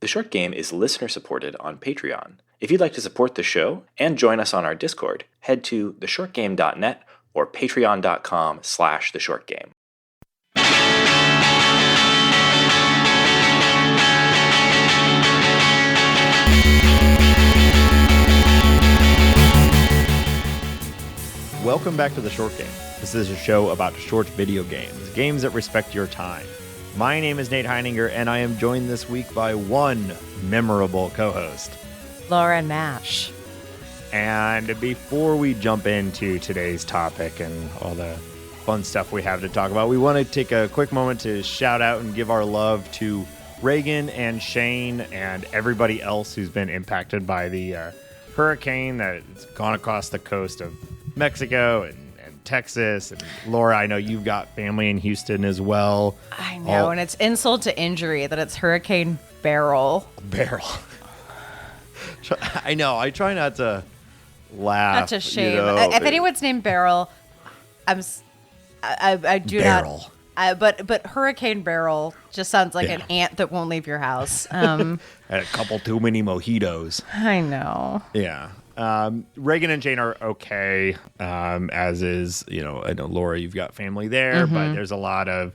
The Short Game is listener-supported on Patreon. If you'd like to support the show and join us on our Discord, head to theshortgame.net or patreon.com/theshortgame. Welcome back to The Short Game. This is a show about short video games, games that respect your time. My name is Nate Heininger, and I am joined this week by one memorable co-host, Laura Nash. And before we jump into today's topic and all the fun stuff we have to talk about, we want to take a quick moment to shout out and give our love to Reagan and Shane and everybody else who's been impacted by the hurricane that's gone across the coast of Mexico and Texas. And Laura, I know you've got family in Houston as well. I know, and it's insult to injury that it's Hurricane Beryl. I know. I try not to laugh. That's a shame. You know? If anyone's named Beryl, I do Beryl. not. But Hurricane Beryl just sounds like an ant that won't leave your house. Had a couple too many mojitos. I know. Yeah. Reagan and Jane are okay, as is, I know, Laura, you've got family there, but there's a lot of,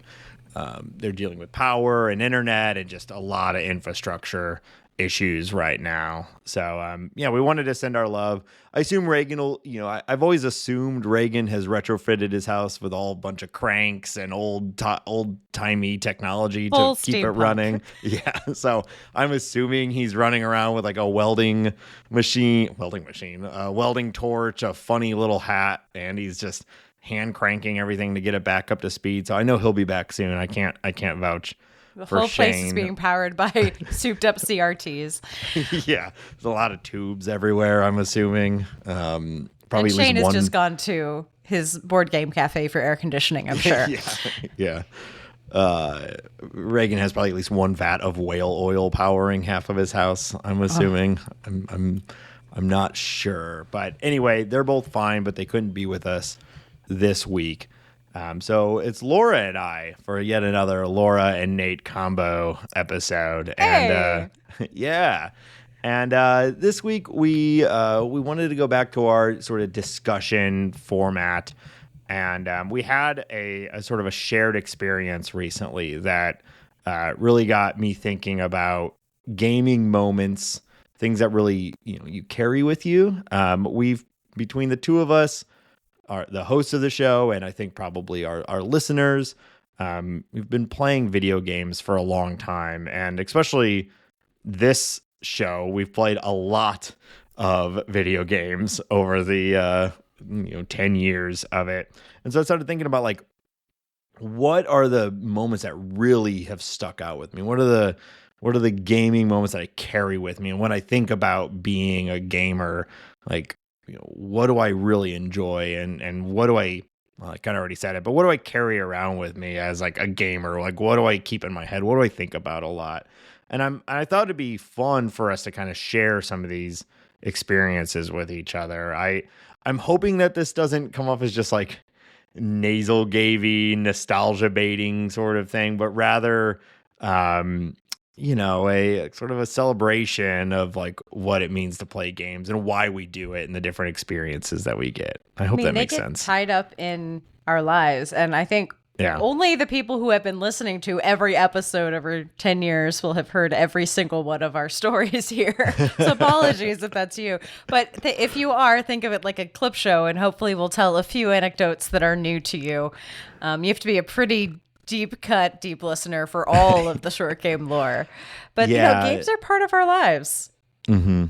they're dealing with power and internet and just a lot of infrastructure issues right now. So, we wanted to send our love. I assume Reagan will, I've always assumed Reagan has retrofitted his house with all a bunch of cranks and old-timey technology to keep it running. Yeah. So I'm assuming he's running around with like a welding torch, a funny little hat, and he's just hand cranking everything to get it back up to speed. So I know he'll be back soon. I can't vouch. The whole place is being powered by souped up CRTs. Yeah, there's a lot of tubes everywhere, I'm assuming. Probably and Shane has just gone to his board game cafe for air conditioning, I'm sure. Yeah. Reagan has probably at least one vat of whale oil powering half of his house, I'm assuming. I'm not sure. But anyway, they're both fine, but they couldn't be with us this week. So it's Laura and I for yet another Laura and Nate combo episode. Hey. And this week we wanted to go back to our sort of discussion format, and we had a sort of a shared experience recently that really got me thinking about gaming moments, things that really you carry with you. We've, between the two of us, the hosts of the show, and I think probably our listeners, we've been playing video games for a long time, and especially this show, we've played a lot of video games over the 10 years of it. And so I started thinking about like, what are the moments that really have stuck out with me? What are the gaming moments that I carry with me? And when I think about being a gamer, like, what do I really enjoy, and what do I kind of already said it, but what do I carry around with me as like a gamer? Like, what do I keep in my head? What do I think about a lot? And I thought it'd be fun for us to kind of share some of these experiences with each other. I'm hoping that this doesn't come off as just like nasal gavy, nostalgia baiting sort of thing, but rather, a sort of a celebration of like what it means to play games and why we do it and the different experiences that we get. I hope that makes sense. Tied up in our lives, and I think only the people who have been listening to every episode over 10 years will have heard every single one of our stories here. So apologies if that's you. But if you are, think of it like a clip show, and hopefully we'll tell a few anecdotes that are new to you. You have to be a pretty deep listener for all of the short game lore. But games are part of our lives. Mm-hmm.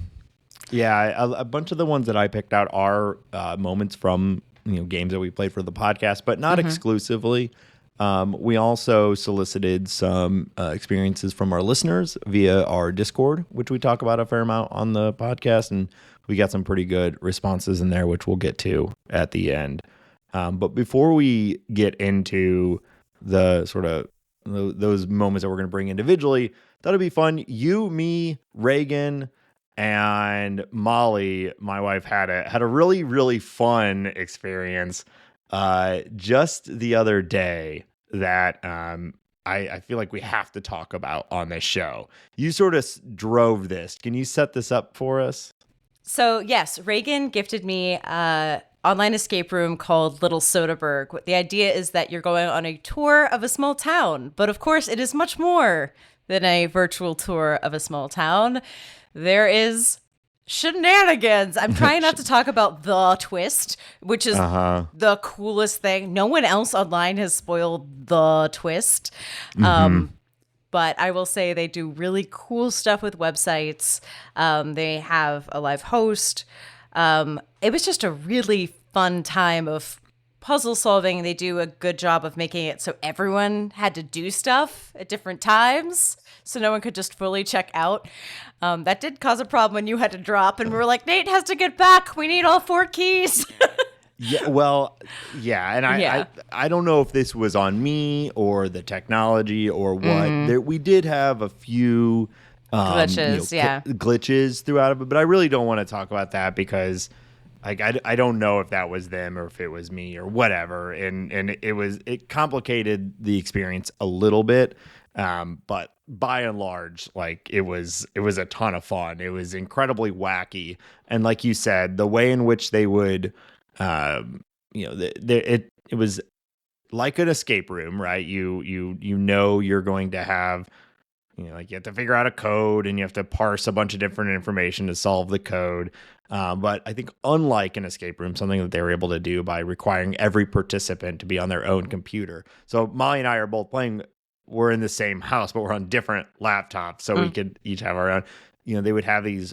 Yeah, a bunch of the ones that I picked out are moments from games that we played for the podcast, but not exclusively. We also solicited some experiences from our listeners via our Discord, which we talk about a fair amount on the podcast, and we got some pretty good responses in there, which we'll get to at the end. But before we get into the sort of those moments that we're going to bring individually, that'll be fun. You, me, Reagan, and Molly, my wife, had a really, really fun experience just the other day that I feel like we have to talk about on this show. You sort of drove this. Can you set this up for us? So yes, Reagan gifted me online escape room called Little Soderbergh. The idea is that you're going on a tour of a small town, but of course it is much more than a virtual tour of a small town. There is shenanigans. I'm trying not to talk about the twist, which is the coolest thing. No one else online has spoiled the twist. But I will say they do really cool stuff with websites. They have a live host. It was just a really fun time of puzzle solving. They do a good job of making it so everyone had to do stuff at different times, so no one could just fully check out. That did cause a problem when you had to drop, and we were like, Nate has to get back. We need all 4 keys. Yeah, well, yeah, and I don't know if this was on me or the technology or what. We did have a few glitches, glitches throughout of it, but I really don't want to talk about that because like I don't know if that was them or if it was me or whatever, and it complicated the experience a little bit, but by and large, like it was a ton of fun. It was incredibly wacky, and like you said, the way in which they would. It was like an escape room, right? You know you're going to have, like you have to figure out a code and you have to parse a bunch of different information to solve the code. But I think unlike an escape room, something that they were able to do by requiring every participant to be on their own computer. So Molly and I are both playing. We're in the same house, but we're on different laptops, so we could each have our own. They would have these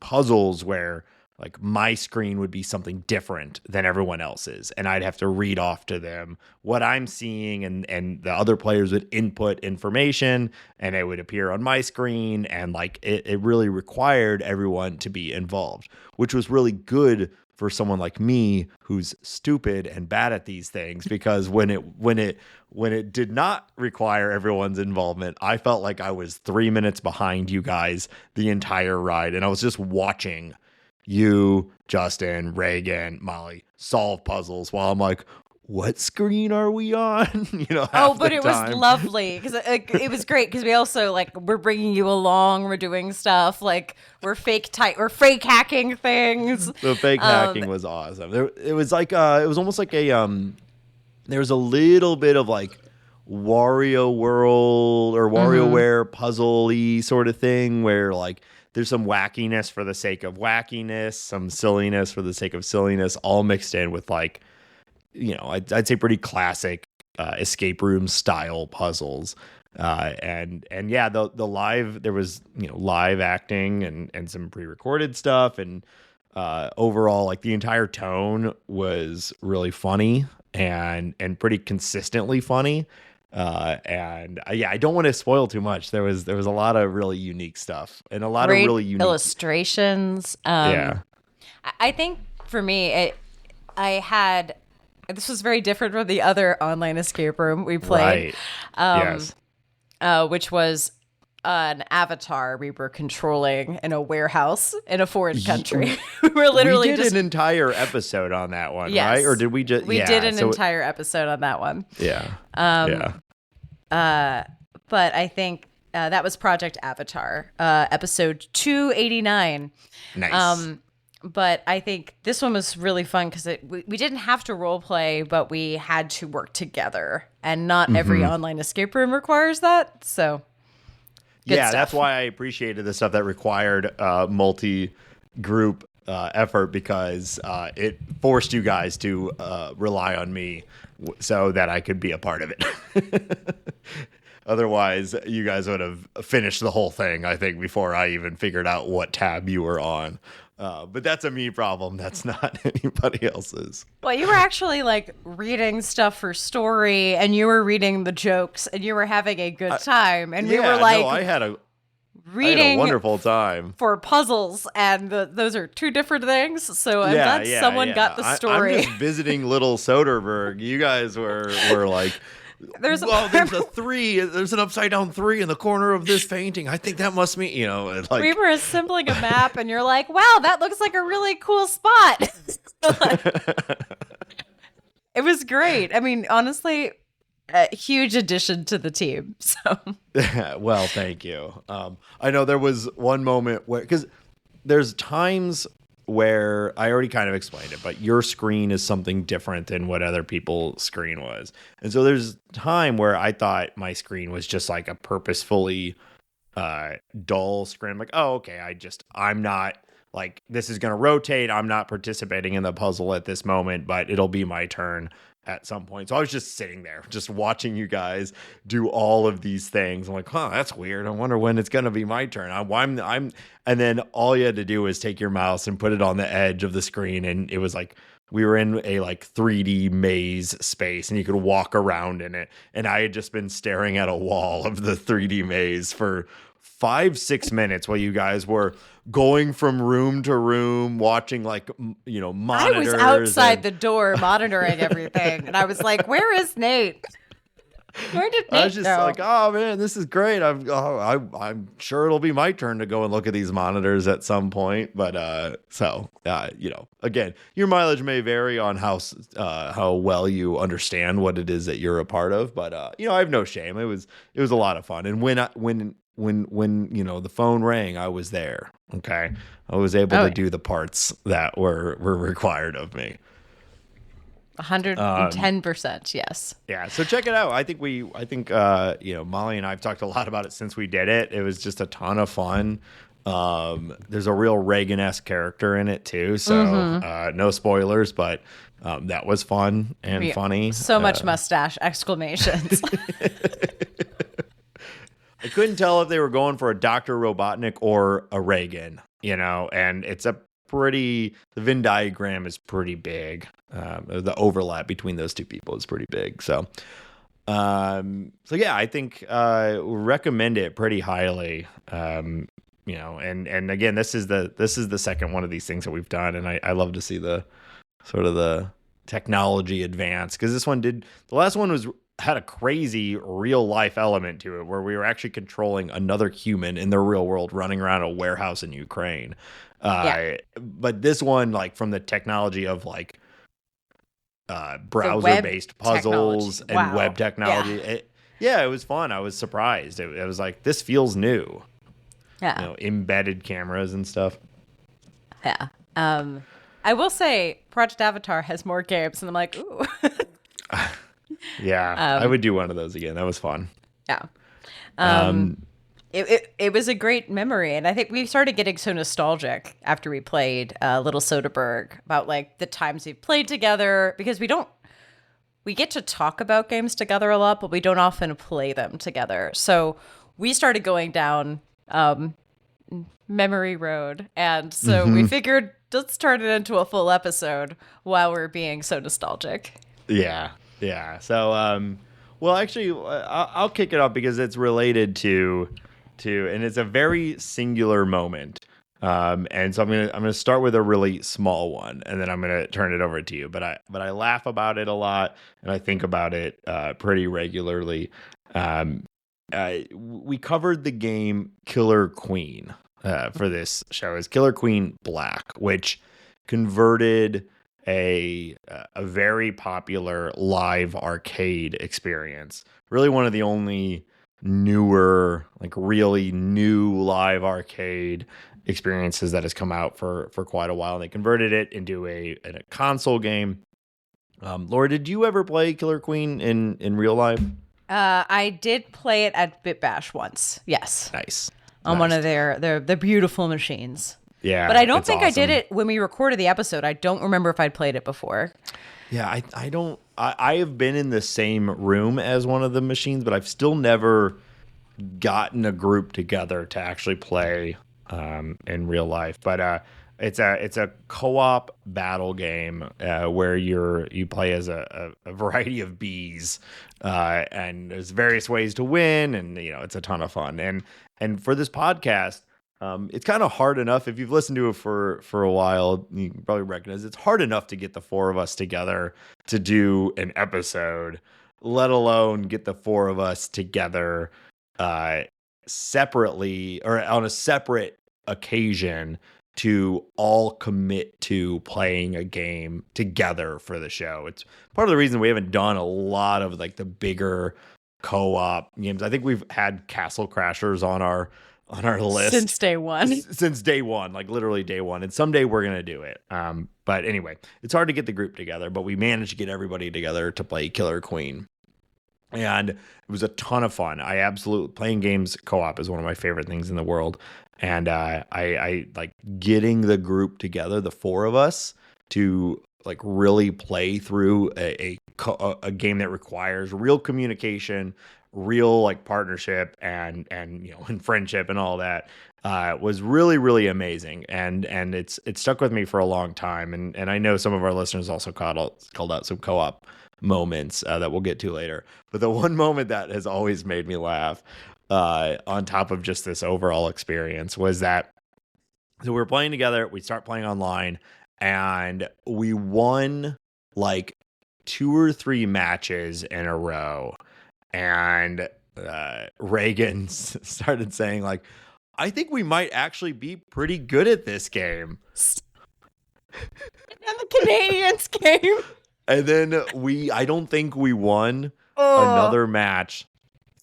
puzzles where. Like my screen would be something different than everyone else's, and I'd have to read off to them what I'm seeing, and the other players would input information, and it would appear on my screen, and like it really required everyone to be involved, which was really good for someone like me who's stupid and bad at these things, because when it did not require everyone's involvement, I felt like I was 3 minutes behind you guys the entire ride, and I was just watching you, Justin, Reagan, Molly solve puzzles while I'm like, what screen are we on? But it was lovely because it was great because we also we're bringing you along. We're doing stuff like we're fake hacking things. The fake hacking was awesome. It was almost like a there was a little bit of like Wario World or WarioWare puzzle-y sort of thing where like there's some wackiness for the sake of wackiness, some silliness for the sake of silliness, all mixed in with like, I'd say pretty classic escape room style puzzles. And yeah, the live, there was, live acting and some pre-recorded stuff. And overall, like the entire tone was really funny and pretty consistently funny. I don't want to spoil too much. There was a lot of really unique stuff and a lot of really unique illustrations. I think for me, this was very different from the other online escape room we played, yes. Which was an avatar we were controlling in a warehouse in a foreign country. We did an entire episode on that one, yes. right? Or did we just? We did an entire episode on that one. Yeah. But I think that was Project Avatar, episode 289. Nice. But I think this one was really fun because we didn't have to role play, but we had to work together, and not every online escape room requires that. So. Yeah, that's why I appreciated the stuff that required multi-group effort, because it forced you guys to rely on me so that I could be a part of it. Otherwise, you guys would have finished the whole thing, I think, before I even figured out what tab you were on. But that's a me problem. That's not anybody else's. Well, you were actually reading stuff for story, and you were reading the jokes, and you were having a good time. And we were I had a wonderful time for puzzles, and those are two different things. So I'm glad someone got the story. I'm just visiting Little Soderbergh. You guys were like. There's a 3. There's an upside down 3 in the corner of this painting. I think that must mean, we were assembling a map, and you're like, "Wow, that looks like a really cool spot." It was great. I mean, honestly, a huge addition to the team. So, well, thank you. I know there was one moment where, because there's times where I already kind of explained it, but your screen is something different than what other people's screen was. And so there's time where I thought my screen was just like a purposefully dull screen. I'm like, oh, okay, I'm not like, this is going to rotate. I'm not participating in the puzzle at this moment, but it'll be my turn at some point. So I was just sitting there, just watching you guys do all of these things. I'm like, huh, that's weird. I wonder when it's going to be my turn. And then all you had to do was take your mouse and put it on the edge of the screen. And it was like, we were in a like 3D maze space and you could walk around in it. And I had just been staring at a wall of the 3D maze for 5-6 minutes while you guys were going from room to room, watching like, monitors. I was outside the door monitoring everything. And I was like, where is Nate? Where did Nate go? I was just like, oh man, this is great. I'm sure it'll be my turn to go and look at these monitors at some point. But again, your mileage may vary on how well you understand what it is that you're a part of. But I have no shame. It was a lot of fun. And when the phone rang, I was there. Okay, I was able to do the parts that were required of me. 110%, yes. Yeah, so check it out. I think Molly and I have talked a lot about it since we did it. It was just a ton of fun. There's a real Reagan-esque character in it too, so no spoilers, but that was fun and funny. So much mustache exclamations. I couldn't tell if they were going for a Dr. Robotnik or a Reagan, and the Venn diagram is pretty big. The overlap between those two people is pretty big. So yeah, I think recommend it pretty highly. And again, this is the second one of these things that we've done, and I love to see the sort of the technology advance, because the last one had a crazy real life element to it where we were actually controlling another human in the real world running around a warehouse in Ukraine. But this one, like, from the technology of like browser based puzzles and web technology, it was fun. I was surprised. It was like, this feels new. Yeah. Embedded cameras and stuff. Yeah. I will say Project Avatar has more games, and I'm like, ooh. Yeah, I would do one of those again. That was fun. Yeah. It was a great memory, and I think we started getting so nostalgic after we played Little Soderbergh about like the times we've played together, because we get to talk about games together a lot, but we don't often play them together. So we started going down memory road, and so we figured, let's turn it into a full episode while we're being so nostalgic. Yeah. So, well, actually, I'll kick it off because it's related to, and it's a very singular moment. And so I'm gonna start with a really small one, and then I'm gonna turn it over to you. But I laugh about it a lot, and I think about it pretty regularly. We covered the game Killer Queen for this show as Killer Queen Black, which converted a very popular live arcade experience. Really one of the only newer, like really new live arcade experiences that has come out for quite a while. And they converted it into a console game. Laura, did you ever play Killer Queen in real life? I did play it at Bit Bash once. Yes. Nice. On one of their beautiful machines. Yeah, but I don't think awesome. I did it when we recorded the episode. I don't remember if I'd played it before. Yeah, I don't. I have been in the same room as one of the machines, but I've still never gotten a group together to actually play in real life. But it's a co-op battle game where you play as a variety of bees, and there's various ways to win, and it's a ton of fun. And for this podcast, it's kind of hard enough. If you've listened to it for a while, you can probably recognize it's hard enough to get the four of us together to do an episode, let alone get the four of us together separately or on a separate occasion to all commit to playing a game together for the show. It's part of the reason we haven't done a lot of like the bigger co-op games. I think we've had Castle Crashers on our list since day one. Like literally day one. And someday we're gonna do it. But anyway, it's hard to get the group together, but we managed to get everybody together to play Killer Queen. And it was a ton of fun. Playing games co-op is one of my favorite things in the world. And I like getting the group together, the four of us, to like really play through a game that requires real communication, real like partnership and and friendship and all that was really, really amazing. And it stuck with me for a long time. And I know some of our listeners also called out some co-op moments that we'll get to later. But the one moment that has always made me laugh, on top of just this overall experience, was that so we were playing together, we start playing online, and we won like 2 or 3 matches in a row. And Reagan started saying like, I think we might actually be pretty good at this game. And the Canadians came. And then I don't think we won another match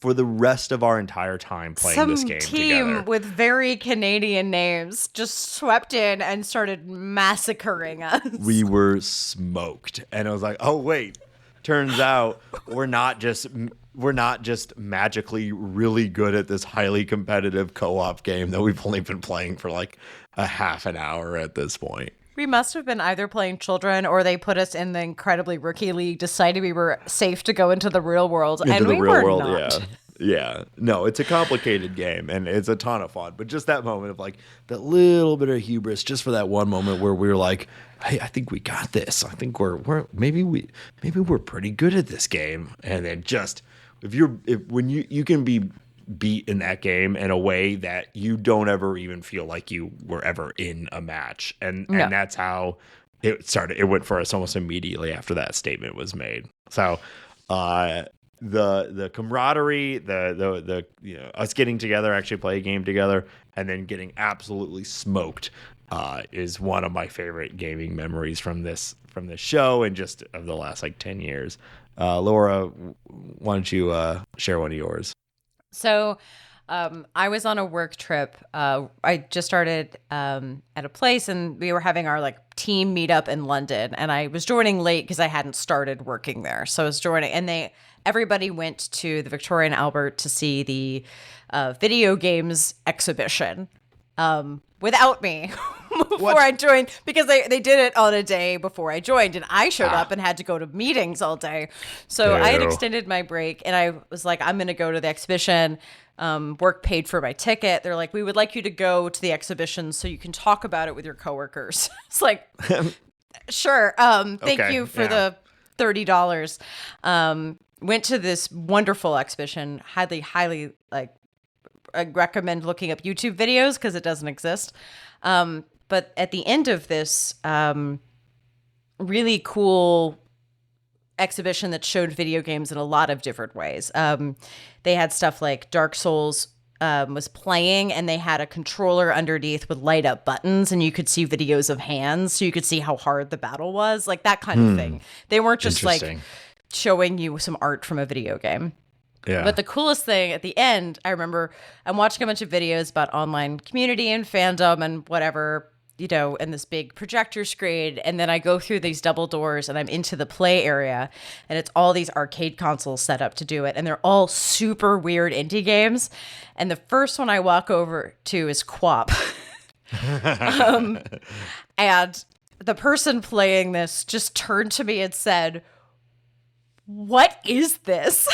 for the rest of our entire time playing this game team together. With very Canadian names just swept in and started massacring us. We were smoked. And I was like, oh, wait, turns out we're not just magically really good at this highly competitive co-op game that we've only been playing for like a half an hour at this point. We must have been either playing children or they put us in the incredibly rookie league, decided we were safe to go into the real world, and we were not. Yeah. No, it's a complicated game and it's a ton of fun. But just that moment of like that little bit of hubris, just for that one moment where we were like, hey, I think we got this. I think maybe we're pretty good at this game. And then just when you can be beat in that game in a way that you don't ever even feel like you were ever in a match. And that's how it started. It went for us almost immediately after that statement was made. So the camaraderie, the us getting together, actually play a game together, and then getting absolutely smoked is one of my favorite gaming memories from this show and just of the last like 10 years. Laura, why don't you share one of yours? So I was on a work trip. I just started at a place and we were having our like team meetup in London, and I was joining late because I hadn't started working there. So I was joining, and everybody went to the Victoria and Albert to see the video games exhibition without me before I joined, because they did it on a day before I joined, and I showed up and had to go to meetings all day. So I had extended my break, and I was like, I'm going to go to the exhibition. Work paid for my ticket. They're like, we would like you to go to the exhibition so you can talk about it with your coworkers. It's like, sure. Thank you for the $30. Went to this wonderful exhibition. Highly I recommend looking up YouTube videos because it doesn't exist. But at the end of this really cool exhibition that showed video games in a lot of different ways. They had stuff like Dark Souls was playing, and they had a controller underneath with light up buttons, and you could see videos of hands, so you could see how hard the battle was, like that kind of thing. They weren't just like showing you some art from a video game. Yeah. But the coolest thing at the end, I remember I'm watching a bunch of videos about online community and fandom and whatever, and this big projector screen. And then I go through these double doors and I'm into the play area, and it's all these arcade consoles set up to do it. And they're all super weird indie games. And the first one I walk over to is QWOP. And the person playing this just turned to me and said, "What is this?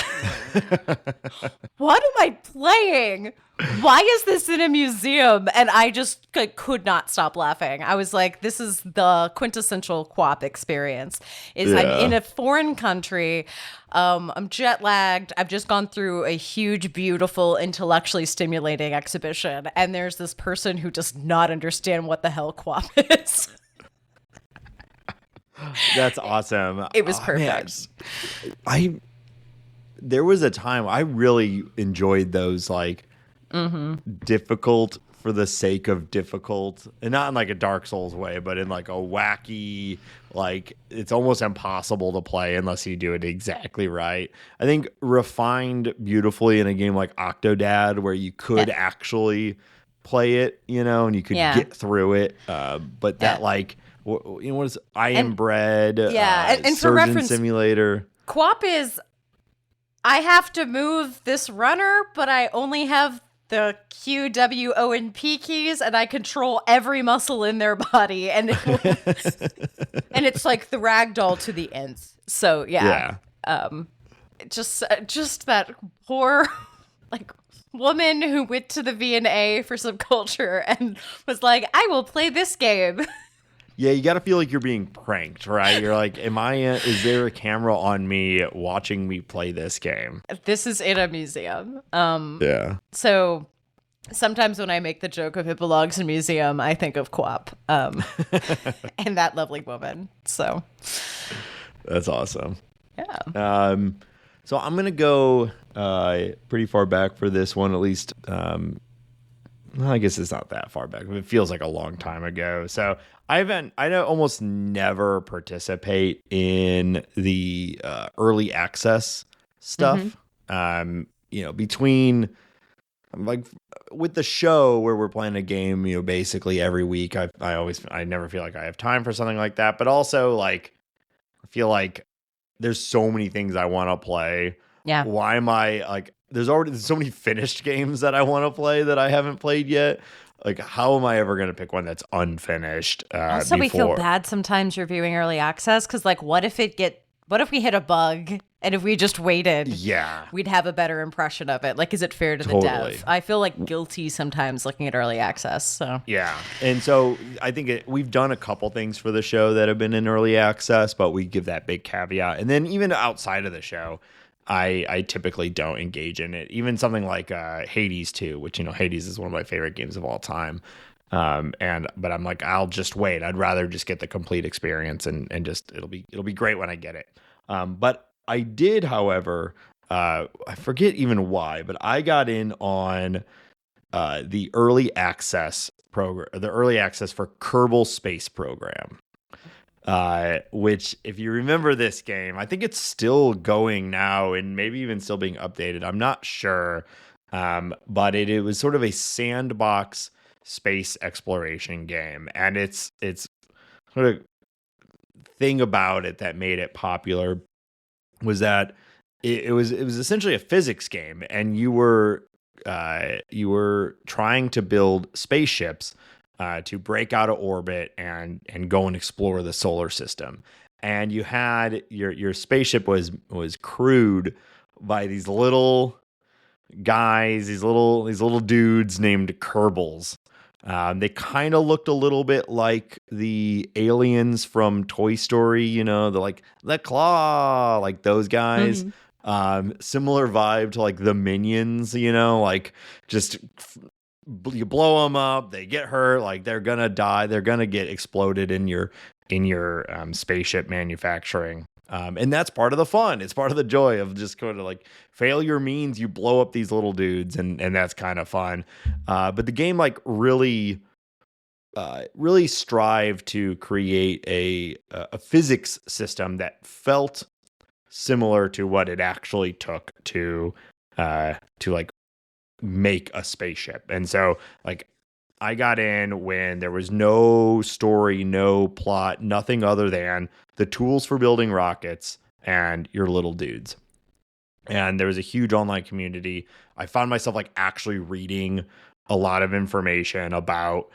What am I playing? Why is this in a museum?" And I just could not stop laughing. I was like, this is the quintessential QWOP experience. I'm in a foreign country. I'm jet lagged. I've just gone through a huge, beautiful, intellectually stimulating exhibition. And there's this person who does not understand what the hell QWOP is. That's awesome. It was perfect. Man. There was a time I really enjoyed those like difficult for the sake of difficult, and not in like a Dark Souls way, but in like a wacky, like it's almost impossible to play unless you do it exactly right. I think refined beautifully in a game like Octodad, where you could actually play it, and you could get through it. But that like, what is I Am Bread? And for Surgeon reference, Simulator. QWOP is, I have to move this runner, but I only have the Q, W, O, and P keys, and I control every muscle in their body, and and it's like the ragdoll to the nth. So just that poor like woman who went to the V&A for some culture and was like, I will play this game. Yeah, you got to feel like you're being pranked, right? You're like, is there a camera on me watching me play this game? This is in a museum. Yeah. So sometimes when I make the joke of it belongs in a museum, I think of QWOP and that lovely woman. So that's awesome. Yeah. So I'm going to go pretty far back for this one, at least. I guess it's not that far back, but it feels like a long time ago. So I don't almost never participate in the early access stuff. Between like with the show where we're playing a game, basically every week, I never feel like I have time for something like that. But also like, I feel like there's so many things I want to play. Yeah. Why am I like, there's so many finished games that I want to play that I haven't played yet. Like, how am I ever going to pick one that's unfinished? Also, we feel bad sometimes reviewing early access because, like, what if we hit a bug and if we just waited? Yeah, we'd have a better impression of it. Like, is it fair to the dev? I feel like guilty sometimes looking at early access. So yeah, and so I think we've done a couple things for the show that have been in early access, but we give that big caveat. And then even outside of the show, I typically don't engage in it. Even something like Hades 2, which, Hades is one of my favorite games of all time. But I'm like, I'll just wait. I'd rather just get the complete experience and just it'll be great when I get it. But I did, however, I forget even why, but I got in on the early access program, the early access for Kerbal Space Program. Which, if you remember this game, I think it's still going now and maybe even still being updated. I'm not sure. But it was sort of a sandbox space exploration game. And it's sort of thing about it that made it popular was that it was essentially a physics game, and you were trying to build spaceships to break out of orbit and go and explore the solar system. And you had your spaceship was crewed by these little guys, these little dudes named Kerbals. They kind of looked a little bit like the aliens from Toy Story, the claw, like those guys. Mm-hmm. Similar vibe to like the Minions, like just you blow them up, they get hurt, like they're gonna die, they're gonna get exploded in your spaceship manufacturing. And that's part of the fun. It's part of the joy of just kind of like failure means you blow up these little dudes, and that's kind of fun. But the game like really strived to create a physics system that felt similar to what it actually took to like make a spaceship. And so like I got in when there was no story, no plot, nothing other than the tools for building rockets and your little dudes. And there was a huge online community. I found myself like actually reading a lot of information about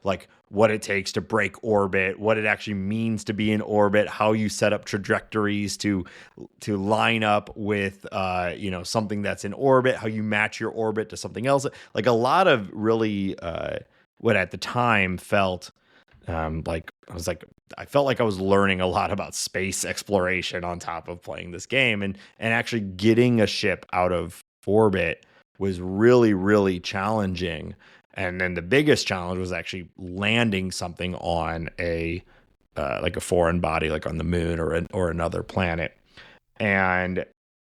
like what it takes to break orbit, what it actually means to be in orbit, how you set up trajectories to line up with something that's in orbit, how you match your orbit to something else. Like a lot of really what at the time felt I felt like I was learning a lot about space exploration on top of playing this game, and actually getting a ship out of orbit was really, really challenging. And then the biggest challenge was actually landing something on a foreign body, like on the moon or another planet. And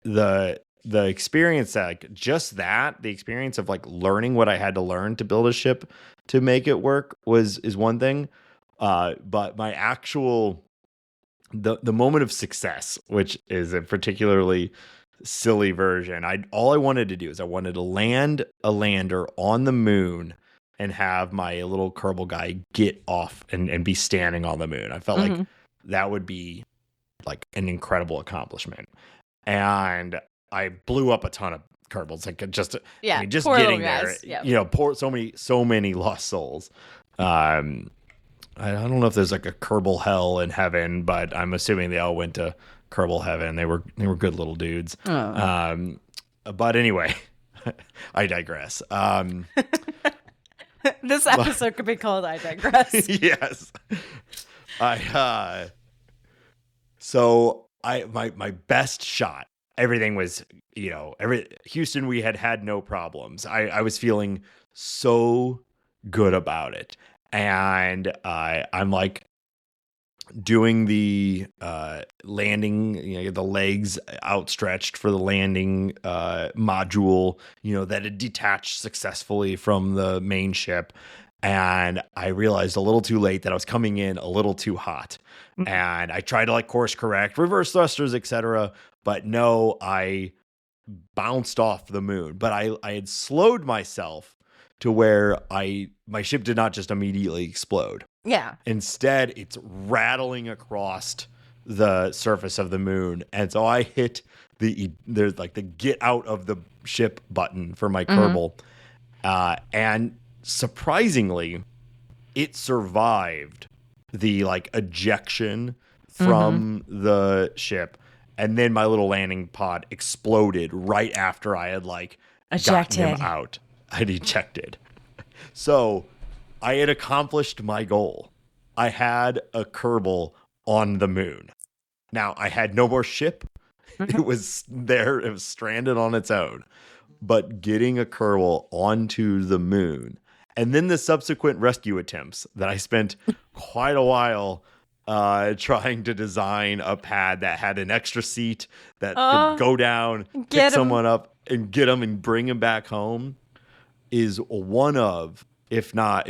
the the experience that like, just that the experience of like learning what I had to learn to build a ship to make it work is one thing. But my actual the moment of success, which is a particularly silly version, all I wanted to do is I wanted to land a lander on the moon and have my little Kerbal guy get off and be standing on the moon. I felt like that would be like an incredible accomplishment. And I blew up a ton of Kerbals, like just just getting there. Yep. You know, so many lost souls. I don't know if there's like a Kerbal hell in heaven, but I'm assuming they all went to Kerbal heaven. They were good little dudes. Oh. But anyway, I digress. This episode could be called "I Digress." Yes. So my best shot. Everything was, Houston, we had no problems. I was feeling so good about it. And I'm like doing the landing, the legs outstretched for the landing module, that had detached successfully from the main ship. And I realized a little too late that I was coming in a little too hot. And I tried to like course correct, reverse thrusters, etc. But no, I bounced off the moon. But I had slowed myself to where my ship did not just immediately explode. Yeah. Instead, it's rattling across the surface of the moon. And so I hit there's like the get out of the ship button for my Kerbal. And surprisingly, it survived the like ejection from the ship. And then my little landing pod exploded right after I had like gotten him out. I'd ejected. So I had accomplished my goal. I had a Kerbal on the moon. Now I had no more ship. It was there. It was stranded on its own. But getting a Kerbal onto the moon and then the subsequent rescue attempts that I spent quite a while trying to design a pad that had an extra seat that could go down, pick someone up and get them and bring them back home is one of, if not,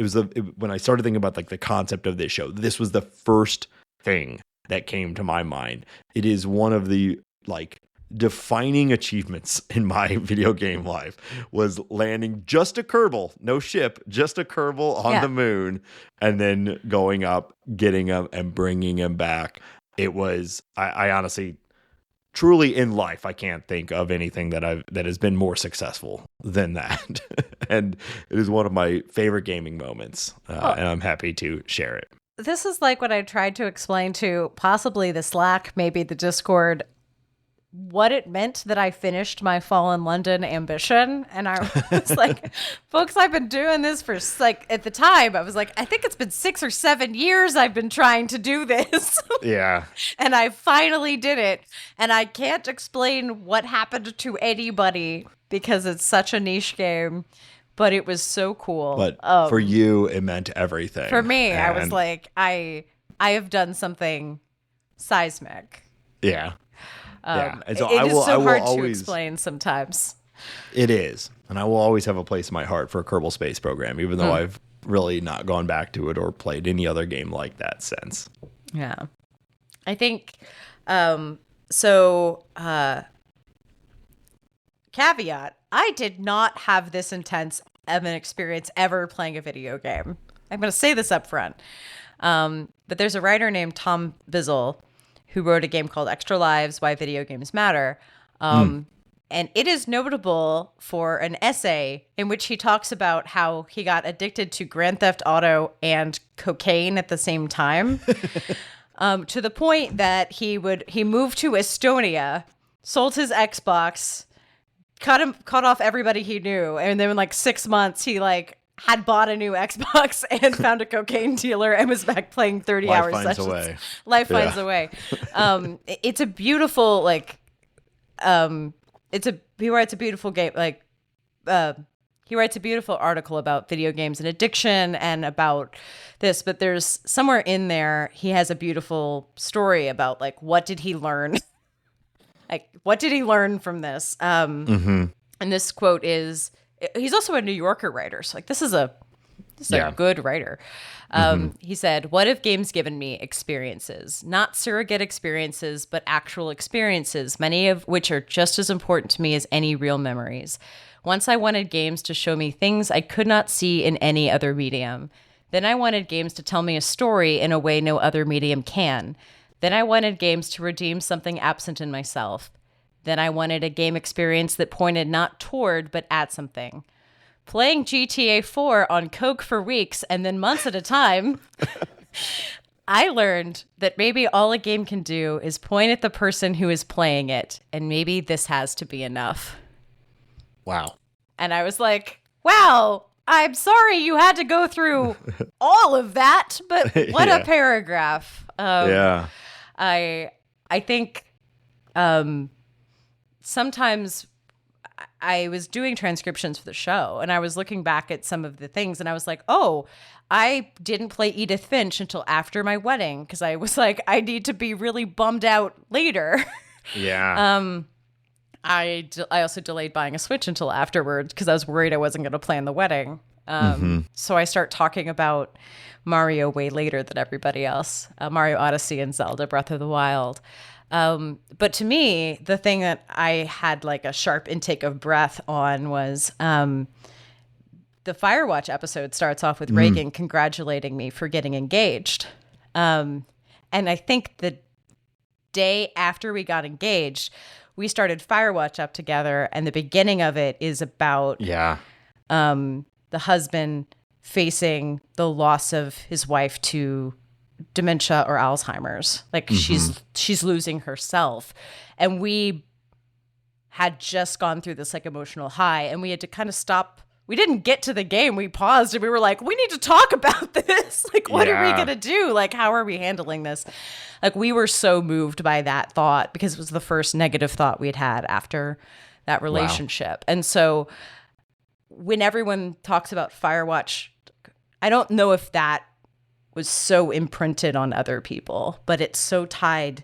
when I started thinking about like the concept of this show, this was the first thing that came to my mind. It is one of the like defining achievements in my video game life was landing just a Kerbal, no ship, just a Kerbal on the moon, and then going up, getting him and bringing him back. It was, I honestly, truly in life, I can't think of anything that has been more successful than that. And it is one of my favorite gaming moments, and I'm happy to share it. This is like what I tried to explain to possibly the Slack, maybe the Discord, what it meant that I finished my Fallen London ambition. And I was like, folks, I've been doing this for like, at the time, I was like, I think it's been 6 or 7 years I've been trying to do this. Yeah. And I finally did it. And I can't explain what happened to anybody because it's such a niche game, but it was so cool. But for you, it meant everything. For me, I was like, I have done something seismic. Yeah. And so it is so hard to explain sometimes. It is. And I will always have a place in my heart for a Kerbal Space Program, even though I've really not gone back to it or played any other game like that since. Yeah. I think, caveat, I did not have this intense of an experience ever playing a video game. I'm going to say this up front. But there's a writer named Tom Bizzle who wrote a game called Extra Lives, Why Video Games Matter. And it is notable for an essay in which he talks about how he got addicted to Grand Theft Auto and cocaine at the same time, to the point that he moved to Estonia, sold his Xbox, cut off everybody he knew, and then in like 6 months he like had bought a new Xbox and found a cocaine dealer and was back playing 30-hour sessions. Life finds a way. It's a beautiful, like, he writes a beautiful game, like, he writes a beautiful article about video games and addiction and about this, but there's somewhere in there, he has a beautiful story about, like, what did he learn Like, what did he learn from this? Mm-hmm. And this quote is, he's also a New Yorker writer. So like, this is a good writer. He said, "What have games given me? Experiences, not surrogate experiences, but actual experiences, many of which are just as important to me as any real memories. Once I wanted games to show me things I could not see in any other medium. Then I wanted games to tell me a story in a way no other medium can. Then I wanted games to redeem something absent in myself. Then I wanted a game experience that pointed not toward, but at something. Playing GTA 4 on Coke for weeks and then months at a time, I learned that maybe all a game can do is point at the person who is playing it, and maybe this has to be enough." Wow. And I was like, wow, I'm sorry you had to go through all of that, but what Yeah. a paragraph. Yeah. I think sometimes I was doing transcriptions for the show, and I was looking back at some of the things, and I was like, oh, I didn't play Edith Finch until after my wedding, because I was like, I need to be really bummed out later. Yeah. I also delayed buying a Switch until afterwards because I was worried I wasn't going to plan the wedding. So I start talking about Mario way later than everybody else. Mario Odyssey and Zelda Breath of the Wild. But to me, the thing that I had like a sharp intake of breath on was the Firewatch episode starts off with Reagan congratulating me for getting engaged. And I think the day after we got engaged, we started Firewatch up together, and the beginning of it is about the husband facing the loss of his wife to dementia or Alzheimer's. Like she's losing herself. And we had just gone through this like emotional high, and we had to kind of stop. We didn't get to the game. We paused and we were like, we need to talk about this. Like, what are we going to do? Like, how are we handling this? Like, we were so moved by that thought because it was the first negative thought we'd had after that relationship. Wow. And so when everyone talks about Firewatch, I don't know if that was so imprinted on other people, but it's so tied.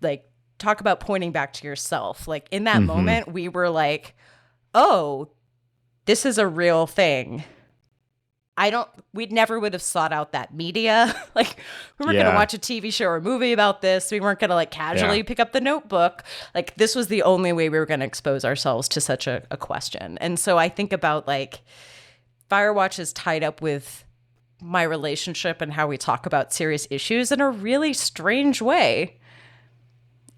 Like, talk about pointing back to yourself. Like, in that moment, we were like, oh, this is a real thing. We never would have sought out that media. Like, we weren't going to watch a TV show or movie about this. We weren't going to like casually pick up the notebook. Like, this was the only way we were going to expose ourselves to such a question. And so I think about like Firewatch is tied up with my relationship and how we talk about serious issues in a really strange way.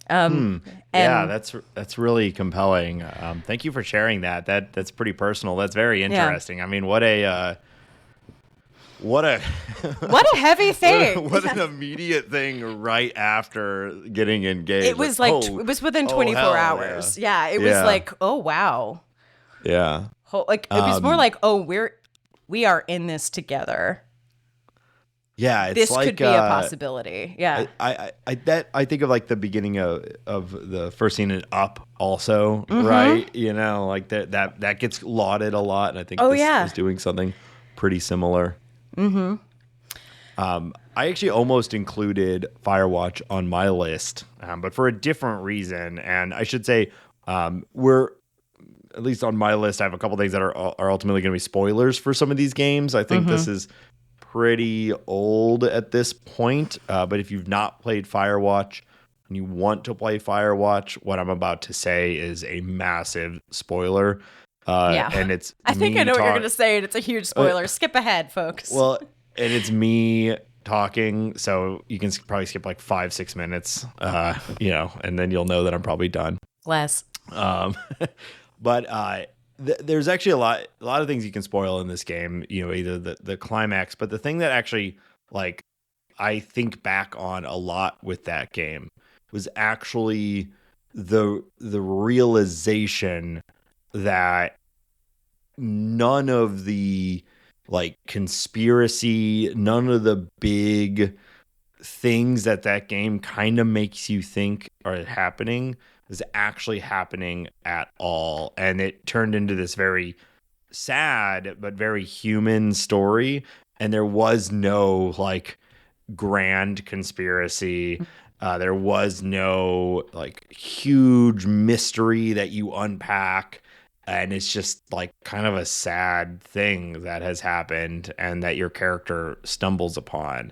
That's really compelling. Thank you for sharing that. That's pretty personal. That's very interesting. Yeah. I mean, what a heavy thing. What an immediate thing right after getting engaged. It was it was within 24 hours. Yeah. It was like, oh wow. Yeah. Like it was more like, oh, we are in this together. Yeah, it's this like, could be a possibility. Yeah, I think of like the beginning of the first scene in Up, also, right? You know, like that gets lauded a lot, and I think this is doing something pretty similar. I actually almost included Firewatch on my list, but for a different reason. And I should say, we're at least on my list. I have a couple things that are ultimately going to be spoilers for some of these games. I think this is pretty old at this point, but if you've not played Firewatch and you want to play Firewatch, what I'm about to say is a massive spoiler. And it's I think I know what you're going to say, and it's a huge spoiler. Skip ahead, folks. Well, and it's me talking, so you can probably skip like 5-6 minutes, and then you'll know that I'm probably done. Less. But there's actually a lot of things you can spoil in this game, either the climax, but the thing that actually, like, I think back on a lot with that game was actually the realization that none of the like conspiracy, none of the big things that game kind of makes you think are happening is actually happening at all. And it turned into this very sad but very human story, and there was no like grand conspiracy. There was no like huge mystery that you unpack. And it's just like kind of a sad thing that has happened and that your character stumbles upon.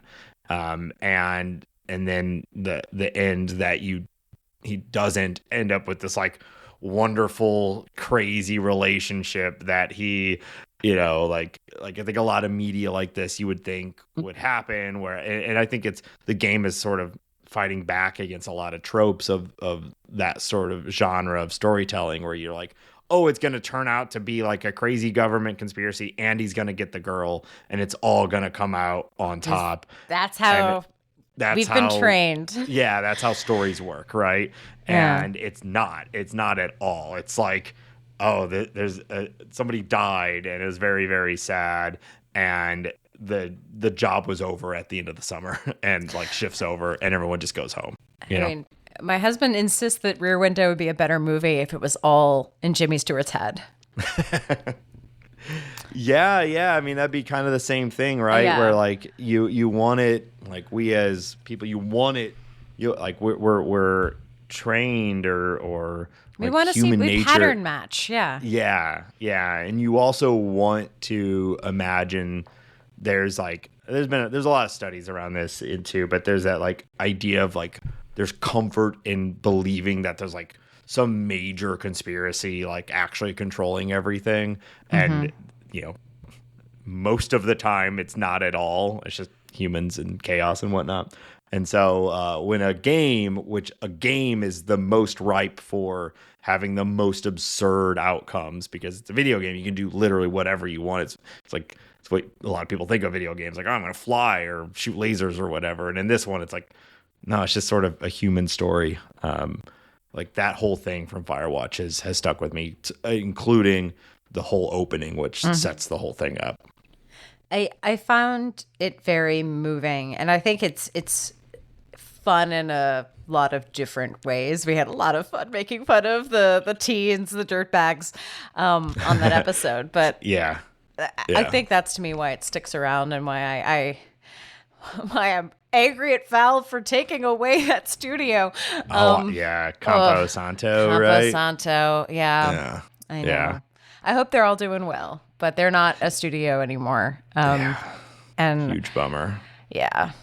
And then the end that he doesn't end up with this like wonderful, crazy relationship that he, like I think a lot of media like this you would think would happen and I think it's the game is sort of fighting back against a lot of tropes of that sort of genre of storytelling where you're like, oh, it's going to turn out to be like a crazy government conspiracy and he's going to get the girl and it's all going to come out on top. That's how we've been trained. Yeah, that's how stories work, right? Yeah. And it's not at all. It's like, oh, there's somebody died and it was very, very sad. And the job was over at the end of the summer and like shifts over and everyone just goes home. I mean, my husband insists that Rear Window would be a better movie if it was all in Jimmy Stewart's head. Yeah. I mean, that'd be kind of the same thing, right? Yeah. Where like you want it, like we as people, you want it. You like we're trained or we want to see we pattern match. Yeah. And you also want to imagine there's a lot of studies around this too, but there's that like idea of like there's comfort in believing that there's like some major conspiracy like actually controlling everything. And most of the time it's not at all. It's just humans and chaos and whatnot. And so when a game is the most ripe for having the most absurd outcomes because it's a video game, you can do literally whatever you want. It's like it's what a lot of people think of video games, like, oh, I'm going to fly or shoot lasers or whatever. And in this one, it's like, no, it's just sort of a human story. Like that whole thing from Firewatch has stuck with me, including the whole opening, which sets the whole thing up. I found it very moving, and I think it's fun in a lot of different ways. We had a lot of fun making fun of the teens, the dirtbags, on that episode. But yeah. I think that's to me why it sticks around and why I'm angry at Valve for taking away that studio. Campo Santo, right? Campo Santo, yeah. I know. Yeah. I hope they're all doing well, but they're not a studio anymore. And huge bummer. Yeah.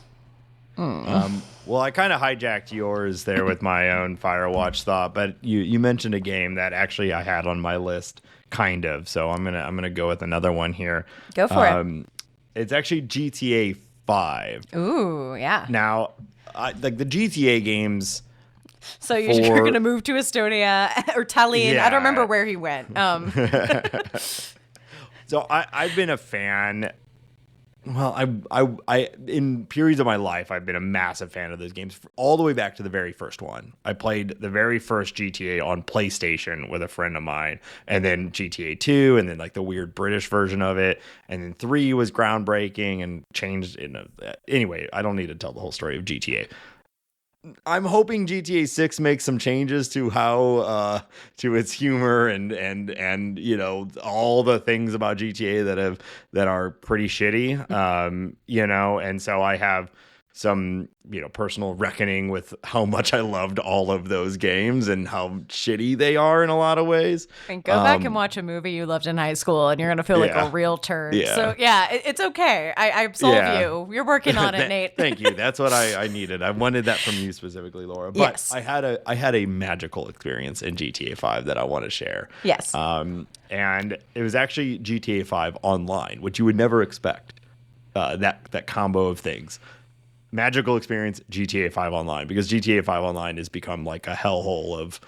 Well, I kind of hijacked yours there with my own Firewatch thought, but you mentioned a game that actually I had on my list, kind of. So I'm gonna go with another one here. Go for it. It's actually GTA 5. Ooh, yeah. Now, like the GTA games. So you're going to move to Estonia or Tallinn. Yeah. I don't remember where he went. So I've been a fan. Well, I in periods of my life, I've been a massive fan of those games all the way back to the very first one. I played the very first GTA on PlayStation with a friend of mine, and then GTA 2, and then like the weird British version of it, and then 3 was groundbreaking and changed. Anyway, I don't need to tell the whole story of GTA. I'm hoping GTA 6 makes some changes to how to its humor and all the things about GTA that are pretty shitty, and so I have some personal reckoning with how much I loved all of those games and how shitty they are in a lot of ways. And go back and watch a movie you loved in high school and you're going to feel like a real turd. Yeah. So it's okay. I absolve you. You're working on it, Nate. Thank you. That's what I needed. I wanted that from you specifically, Laura. But yes. I had a magical experience in GTA 5 that I want to share. Yes. And it was actually GTA 5 Online, which you would never expect, that combo of things. Magical experience, GTA 5 Online, because GTA 5 Online has become like a hellhole of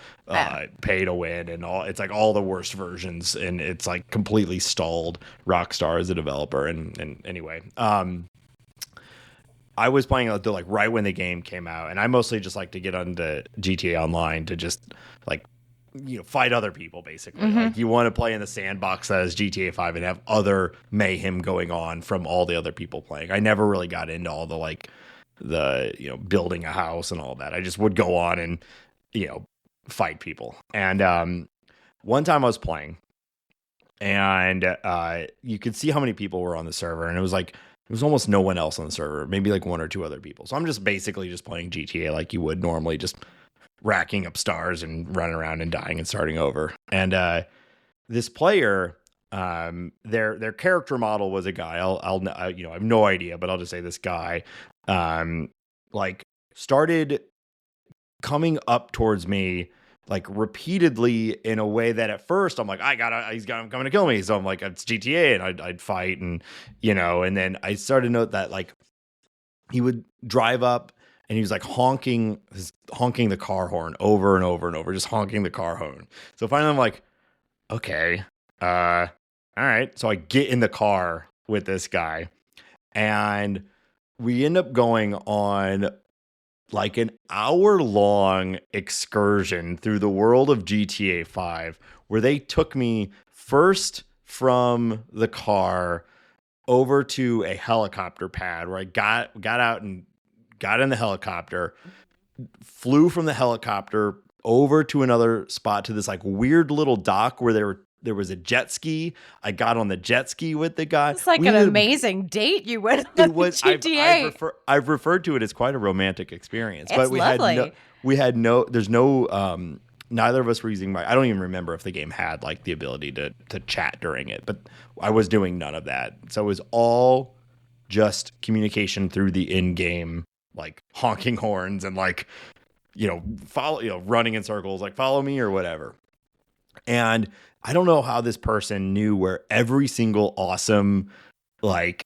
pay to win and all. It's like all the worst versions, and it's like completely stalled Rockstar as a developer. And anyway, I was playing like right when the game came out, and I mostly just like to get onto GTA Online to just like fight other people, basically. Mm-hmm. Like you want to play in the sandbox that is GTA 5 and have other mayhem going on from all the other people playing. I never really got into all the building a house and all that. I just would go on and fight people. And one time I was playing, and you could see how many people were on the server, and it was like was almost no one else on the server, maybe like one or two other people. So I'm just basically just playing GTA like you would normally, just racking up stars and running around and dying and starting over. And this player, their character model was a guy. I have no idea, but I'll just say this guy, like started coming up towards me like repeatedly in a way that at first I'm like, he's coming to kill me. So I'm like, it's GTA, and I'd fight, and and then I started to note that like he would drive up and he was like honking the car horn over and over and over, just honking the car horn. So finally I'm like, okay, all right. So I get in the car with this guy, and we end up going on like an hour-long excursion through the world of GTA 5, where they took me first from the car over to a helicopter pad, where I got out and got in the helicopter, flew from the helicopter over to another spot, to this like weird little dock where there was a jet ski. I got on the jet ski with the guy. It's like an amazing date you went on. It was GTA. I've referred to it as quite a romantic experience. It's but lovely. Neither of us were using I don't even remember if the game had like the ability to chat during it, but I was doing none of that. So it was all just communication through the in-game, like honking horns and like, running in circles, like follow me or whatever. And I don't know how this person knew where every single awesome, like,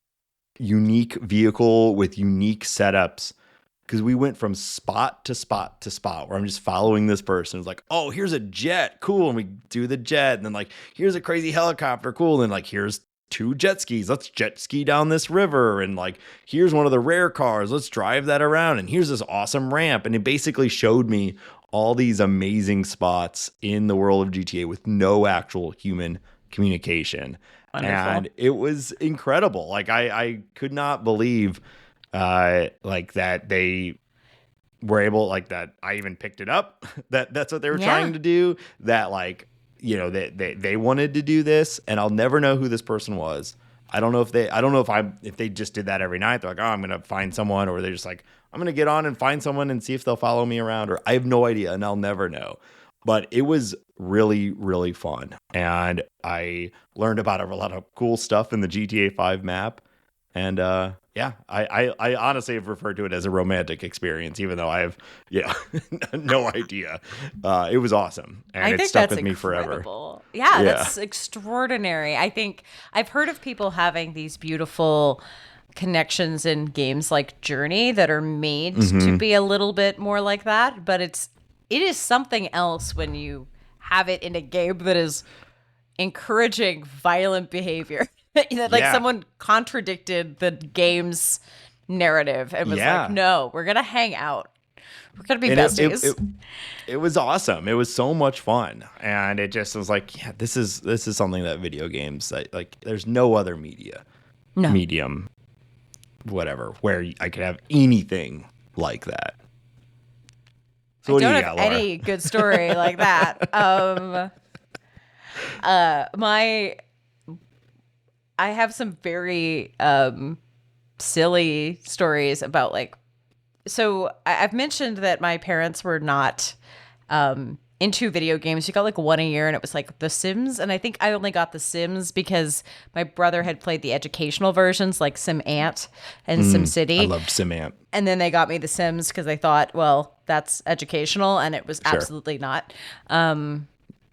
unique vehicle with unique setups, because we went from spot to spot to spot where I'm just following this person. It's like, oh, here's a jet, cool, and we do the jet, and then like, here's a crazy helicopter, cool, and then like, here's 2 jet skis, let's jet ski down this river, and like, here's one of the rare cars, let's drive that around, and here's this awesome ramp. And it basically showed me all these amazing spots in the world of GTA with no actual human communication. Wonderful. And it was incredible. Like I could not believe like that they were able, like that I even picked it up, that's what they were trying to do, that like, they wanted to do this, and I'll never know who this person was. I don't know if they just did that every night. They're like, oh, I'm going to find someone, or they're just like, I'm going to get on and find someone and see if they'll follow me around, or I have no idea, and I'll never know. But it was really, really fun. And I learned about a lot of cool stuff in the GTA 5 map. And I honestly have referred to it as a romantic experience, even though I have no idea. It was awesome, and it stuck with me forever. Yeah, that's extraordinary. I think I've heard of people having these beautiful connections in games like Journey that are made to be a little bit more like that, but it is something else when you have it in a game that is encouraging violent behavior. Like someone contradicted the game's narrative and was like, no, we're gonna hang out, we're gonna be besties. It was awesome. It was so much fun, and it just was like, this is something that video games, like there's no other medium, whatever, where I could have anything like that. So I don't have any good story like that. I have some very silly stories about so I've mentioned that my parents were not into video games. You got like one a year, and it was like The Sims. And I think I only got The Sims because my brother had played the educational versions like Sim Ant and Sim City. I loved Sim Ant. And then they got me The Sims because they thought, well, that's educational, and it was absolutely not.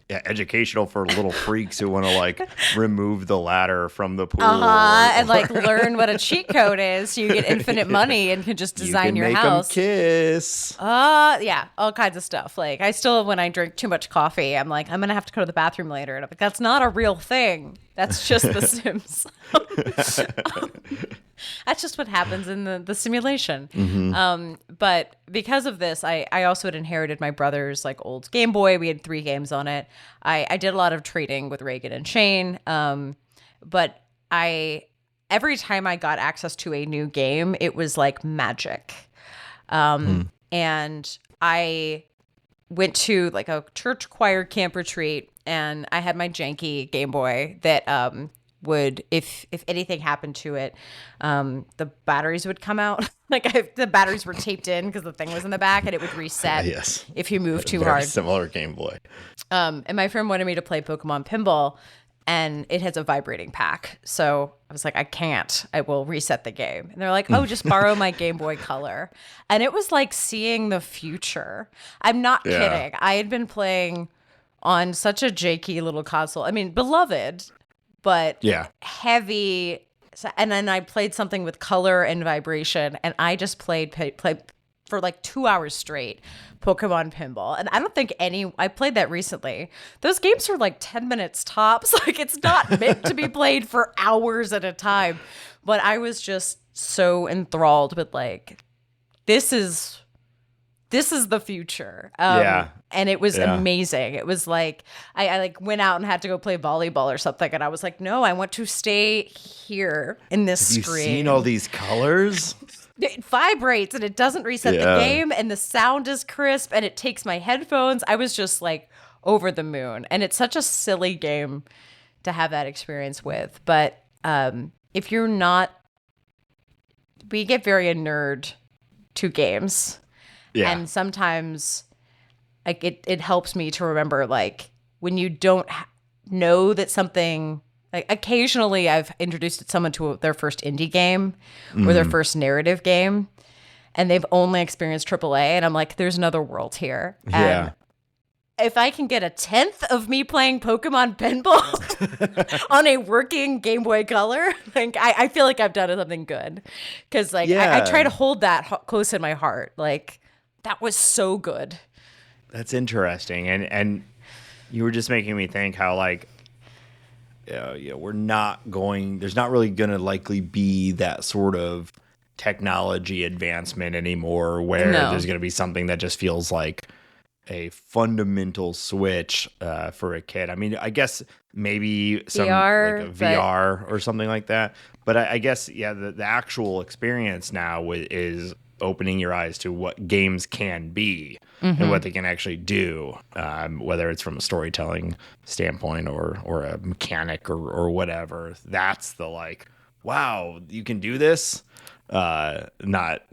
Educational for little freaks who want to like remove the ladder from the pool, and like learn what a cheat code is, so you get infinite money and can just design your house. You can make them kiss. All kinds of stuff. Like I still, when I drink too much coffee, I'm like, I'm gonna have to go to the bathroom later, and I'm like, that's not a real thing. That's just The Sims. That's just what happens in the simulation. But because of this, I also had inherited my brother's like old Game Boy. We had 3 games on it. I did a lot of trading with Reagan and Shane. But every time I got access to a new game, it was like magic. And I went to like a church choir camp retreat, and I had my janky Game Boy that would, if anything happened to it, the batteries would come out. Like if the batteries were taped in because the thing was in the back, and it would reset Yes. if you moved too Very hard. similar Game Boy. And my friend wanted me to play Pokemon Pinball, and it has a vibrating pack. So I was like, I can't. I will reset the game. And they're like, oh, just borrow my Game Boy Color. And it was like seeing the future. I'm not kidding. I had been playing on such a janky little console. I mean, beloved, but heavy. And then I played something with color and vibration, and I just played for like 2 hours straight Pokemon Pinball. And I don't think I played that recently. Those games are like 10 minutes tops. Like it's not meant to be played for hours at a time. But I was just so enthralled with like, this is the future. And it was amazing. It was like, I like went out and had to go play volleyball or something. And I was like, no, I want to stay here in this Have screen. you seen all these colors? It vibrates and it doesn't reset the game, and the sound is crisp, and it takes my headphones. I was just like over the moon. And it's such a silly game to have that experience with. But if you're not, we get very nerd to games. Yeah. And sometimes like it helps me to remember, like when you don't know that something, like occasionally I've introduced someone to their first indie game or their first narrative game, and they've only experienced AAA, and I'm like, there's another world here. And if I can get 1/10 of me playing Pokemon Pinball on a working Game Boy Color, like I feel like I've done something good. Because like I try to hold that close in my heart. Like that was so good. That's interesting, and you were just making me think how like, we're not going. There's not really going to likely be that sort of technology advancement anymore, where there's going to be something that just feels like a fundamental switch for a kid. I mean, I guess maybe some VR, like a VR or something like that. But I guess the actual experience now is opening your eyes to what games can be and what they can actually do, whether it's from a storytelling standpoint or a mechanic or whatever. That's the like, wow, you can do this. Not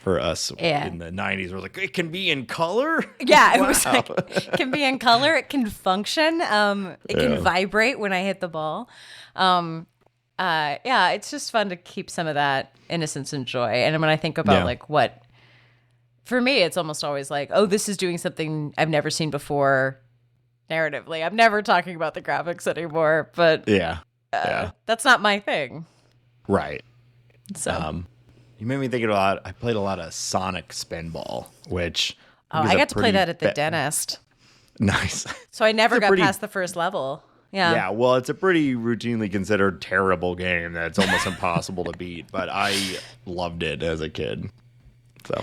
for us in the 90s. We're like, it can be in color. Yeah, it was like, it can be in color. It can function. It can vibrate when I hit the ball. It's just fun to keep some of that innocence and joy. And when I think about like what, for me, it's almost always like, oh, this is doing something I've never seen before narratively. I'm never talking about the graphics anymore, but that's not my thing. Right. So you made me think a lot. I played a lot of Sonic Spinball, which I got to play that at the dentist. Nice. So I never got past the first level. Yeah. Yeah, well, it's a pretty routinely considered terrible game that's almost impossible to beat, but I loved it as a kid. So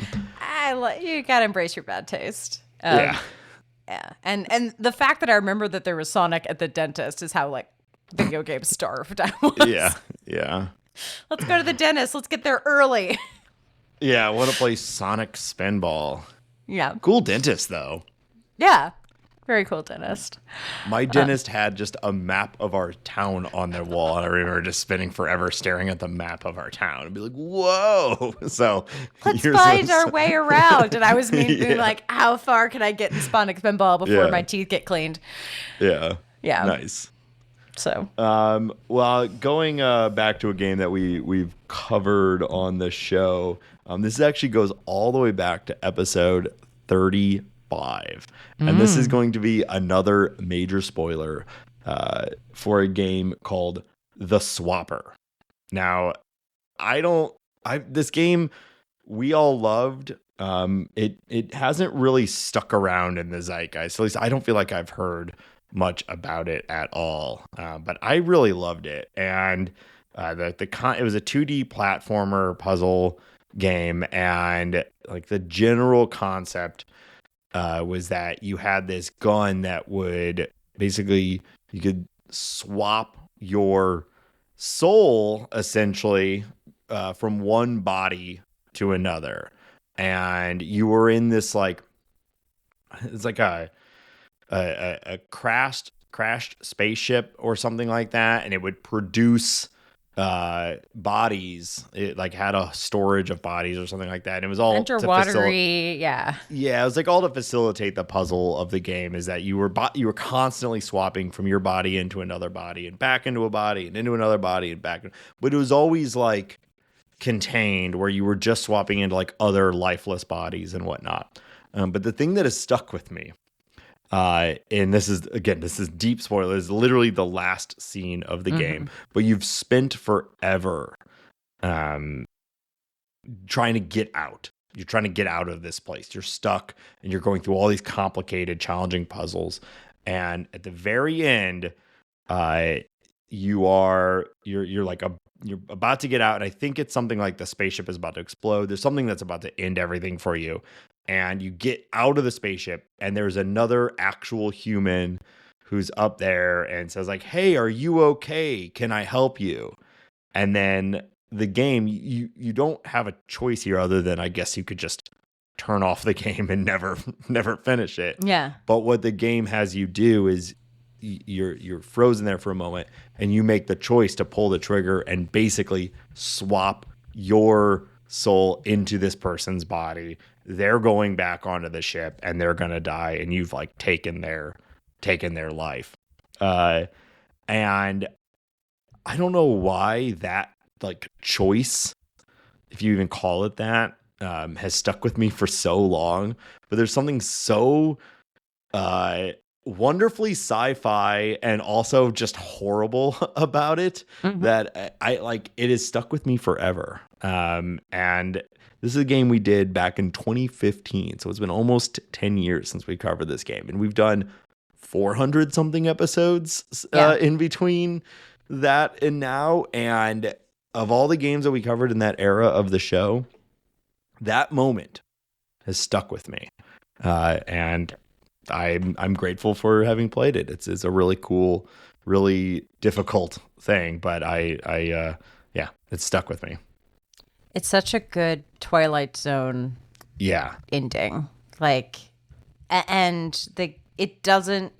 you got to embrace your bad taste. Yeah. And the fact that I remember that there was Sonic at the dentist is how like video game starved I was. Yeah. Let's go to the dentist. Let's get there early. Yeah, I want to play Sonic Spinball. Yeah. Cool dentist, though. Yeah. Very cool dentist. My dentist had just a map of our town on their wall, and I remember just spending forever staring at the map of our town and be like, whoa. So let's find our way around. And I was being like, how far can I get in Sonic Spinball before my teeth get cleaned? Yeah. Yeah. Nice. So, well, going back to a game that we've covered on the show, this actually goes all the way back to episode 35, and this is going to be another major spoiler for a game called The Swapper. Now, this game we all loved. It hasn't really stuck around in the zeitgeist. At least I don't feel like I've heard much about it at all, but I really loved it. And it was a 2D platformer puzzle game, and like the general concept was that you had this gun that would basically, you could swap your soul essentially from one body to another, and you were in this like, it's like a crashed crashed spaceship or something like that, and it would produce bodies. It like had a storage of bodies or something like that. And it was all underwatery, yeah. Yeah, it was like all to facilitate the puzzle of the game. Is that you were constantly swapping from your body into another body and back into a body and into another body and back. But it was always like contained where you were just swapping into like other lifeless bodies and whatnot. But the thing that has stuck with me, and this is deep spoiler, is literally the last scene of the game, but you've spent forever trying to get out. You're trying to get out of this place. You're stuck and you're going through all these complicated, challenging puzzles. And at the very end, you're about to get out. And I think it's something like the spaceship is about to explode. There's something that's about to end everything for you. And you get out of the spaceship and there's another actual human who's up there and says like, "Hey, are you okay? Can I help you?" And then the game, you don't have a choice here other than I guess you could just turn off the game and never finish it. Yeah. But what the game has you do is you're frozen there for a moment and you make the choice to pull the trigger and basically swap your soul into this person's body. They're going back onto the ship and they're gonna die, and you've like taken their life. And I don't know why that like choice, if you even call it that, has stuck with me for so long. But there's something so wonderfully sci-fi and also just horrible about it that I like. It has stuck with me forever. And this is a game we did back in 2015, so it's been almost 10 years since we covered this game, and we've done 400 something episodes in between that and now. And of all the games that we covered in that era of the show, that moment has stuck with me, and I'm grateful for having played it. It's a really cool, really difficult thing, but it's stuck with me. It's such a good Twilight Zone ending. Like, and it doesn't,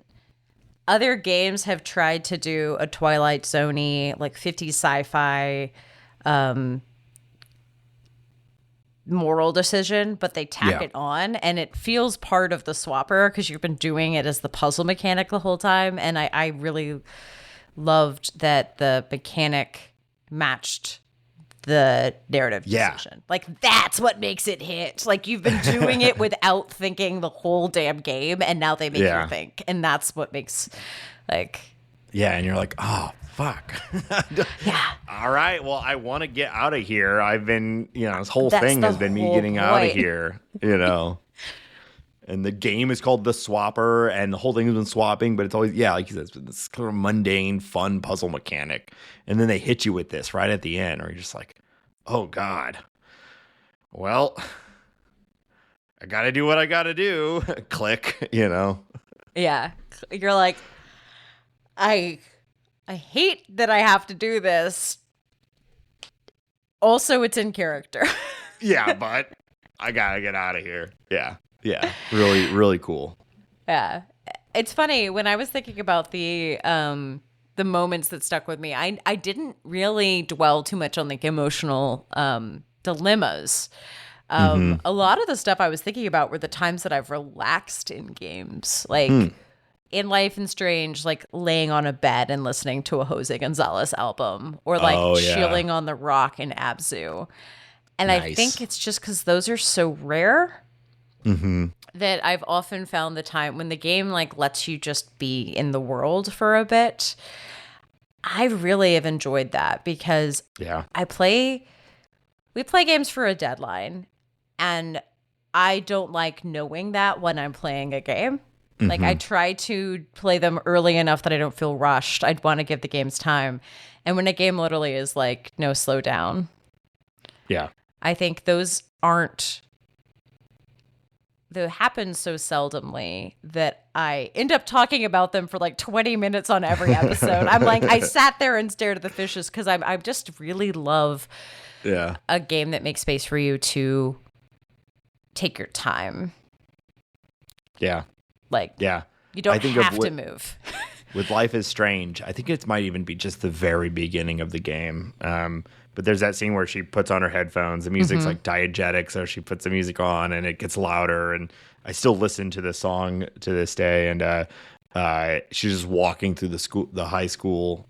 other games have tried to do a Twilight Zone-y, like 50s sci-fi moral decision, but they tack it on and it feels part of the swapper because you've been doing it as the puzzle mechanic the whole time. And I really loved that the mechanic matched the narrative decision. Like, that's what makes it hit. Like, you've been doing it without thinking the whole damn game, and now they make you think. And that's what makes, like... Yeah, and you're like, oh, fuck. All right, well, I want to get out of here. I've been, this whole thing has been me getting out of here, And the game is called The Swapper, and the whole thing has been swapping, but it's always, like you said, it's been this kind of mundane, fun puzzle mechanic. And then they hit you with this right at the end, or you're just like, oh, God. Well, I got to do what I got to do. Click, Yeah. You're like, I hate that I have to do this. Also, it's in character. Yeah, but I got to get out of here. Yeah. Yeah, really, really cool. Yeah, it's funny when I was thinking about the moments that stuck with me. I didn't really dwell too much on like emotional dilemmas. A lot of the stuff I was thinking about were the times that I've relaxed in games, like in Life is Strange, like laying on a bed and listening to a Jose Gonzalez album, or like chilling on the rock in Abzu. And I think it's just because those are so rare. That I've often found the time when the game like lets you just be in the world for a bit. I really have enjoyed that because we play games for a deadline, and I don't like knowing that when I'm playing a game. Like, I try to play them early enough that I don't feel rushed. I'd want to give the games time. And when a game literally is like, no, slow down. Yeah. I think those aren't... They happen so seldomly that I end up talking about them for like 20 minutes on every episode. I'm like, I sat there and stared at the fishes because I just really love a game that makes space for you to take your time. Yeah. Like, you don't have to move. with Life is Strange, I think it might even be just the very beginning of the game. But there's that scene where she puts on her headphones. The music's like diegetic, so she puts the music on and it gets louder. And I still listen to the song to this day. And she's just walking through the high school,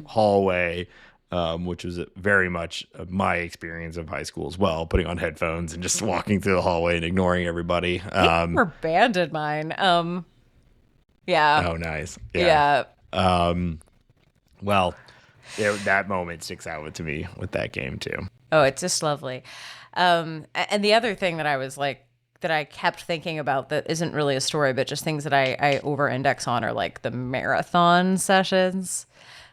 hallway, which was very much my experience of high school as well. Putting on headphones and just walking through the hallway and ignoring everybody. Or banded mine. Yeah. Oh, nice. Yeah. Well, that moment sticks out to me with that game too. Oh, it's just lovely. And the other thing that I was like, that I kept thinking about that isn't really a story, but just things that I over index on are like the marathon sessions.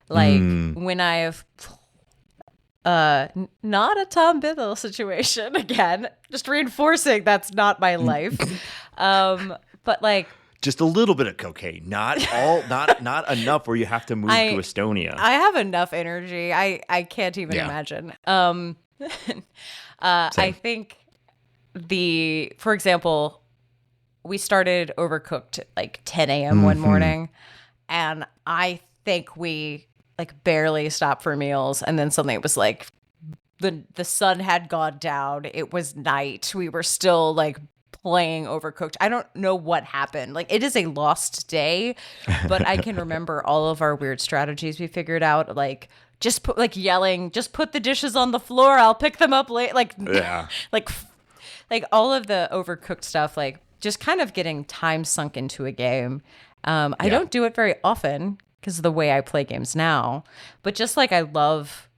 Like when I have not a Tom Biddle situation again, just reinforcing that's not my life. But like, just a little bit of cocaine, not enough where you have to move to Estonia. I have enough energy. I can't even imagine. I think for example, we started Overcooked at like 10 a.m. one morning, and I think we like barely stopped for meals, and then suddenly it was like the sun had gone down. It was night. We were still like playing Overcooked. I don't know what happened. Like, it is a lost day, but I can remember all of our weird strategies we figured out. Like, just put like yelling, just put the dishes on the floor. I'll pick them up late. Like, like all of the Overcooked stuff. Like, just kind of getting time sunk into a game. I don't do it very often because of the way I play games now. But just like I love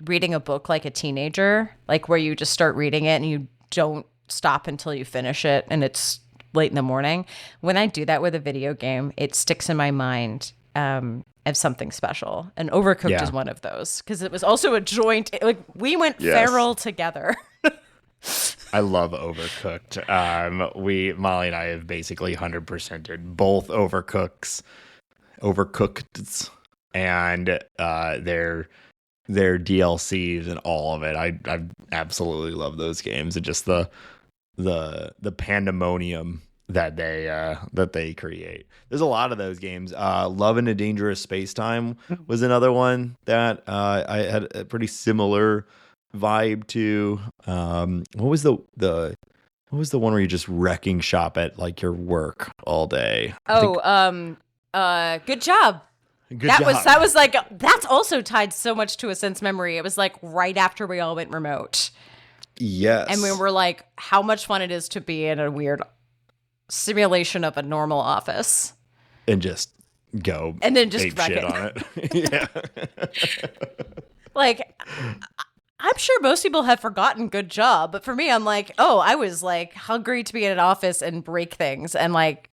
reading a book like a teenager, like where you just start reading it and you don't stop until you finish it and it's late in the morning. When I do that with a video game, it sticks in my mind as something special. And Overcooked is one of those because it was also a joint. Like, we went feral together. I love Overcooked. Molly and I have basically 100%ed both Overcookeds and their DLCs and all of it. I absolutely love those games and just the pandemonium that they create. There's a lot of those games. Love in a Dangerous Space-Time was another one that I had a pretty similar vibe to. What was the one where you're just wrecking shop at like your work all day? Good job. That was like, that's also tied so much to a sense memory. It was like right after we all went remote. Yes. And we were like, how much fun it is to be in a weird simulation of a normal office. And just go. And then just wreck shit it. On it. Yeah. Like, I'm sure most people have forgotten Good Job. But for me, I'm like, oh, I was like hungry to be in an office and break things. And like,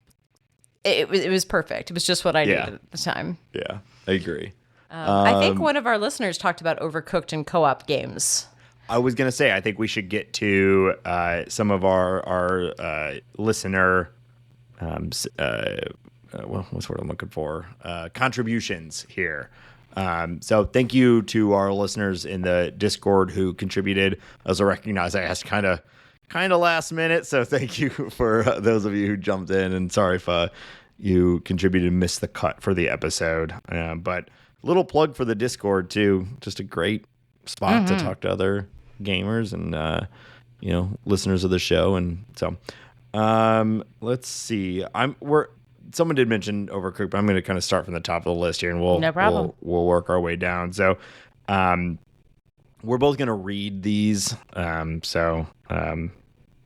it was perfect. It was just what I needed at the time. Yeah, I agree. I think one of our listeners talked about Overcooked and co-op games. I was going to say, I think we should get to some of our listener, what's the word I'm looking for? Contributions here. So thank you to our listeners in the Discord who contributed. As I recognize, I asked kind of last minute, so thank you for those of you who jumped in, and sorry if you contributed and missed the cut for the episode. But little plug for the Discord too, just a great spot to talk to other gamers and listeners of the show. And so let's see, someone did mention Overcooked, but I'm going to kind of start from the top of the list here, and we'll work our way down. So we're both going to read these, so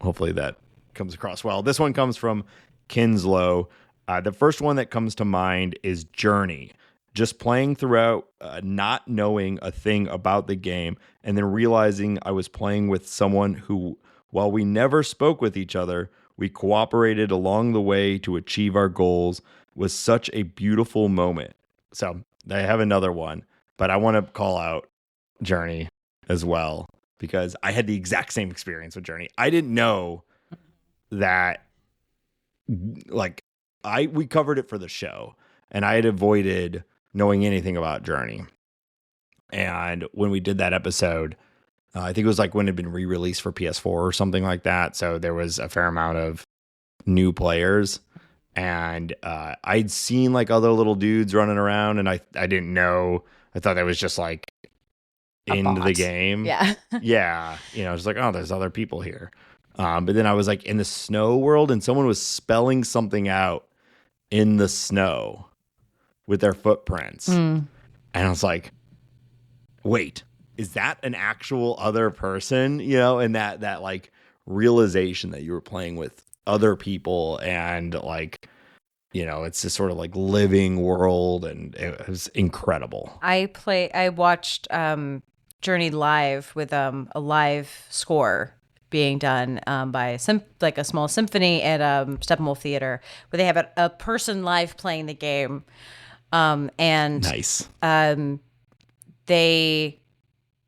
hopefully that comes across well. This one comes from Kinslow. The first one that comes to mind is Journey. Just playing throughout, not knowing a thing about the game, and then realizing I was playing with someone who, while we never spoke with each other, we cooperated along the way to achieve our goals, was such a beautiful moment. So I have another one, but I want to call out Journey as well, because I had the exact same experience with Journey. I didn't know that, like, we covered it for the show, and I had avoided knowing anything about Journey. And when we did that episode, I think it was like when it had been re-released for PS4 or something like that. So there was a fair amount of new players. And I'd seen like other little dudes running around, and I didn't know. I thought that was just like into the game. Yeah. Yeah. Just like, oh, there's other people here. But then I was like in the snow world, and someone was spelling something out in the snow with their footprints. And I was like, wait, is that an actual other person? And that like realization that you were playing with other people, and like, it's this sort of like living world, and it was incredible. I watched Journey live with a live score being done by a small symphony at Steppenwolf Theater, where they have a person live playing the game. And nice.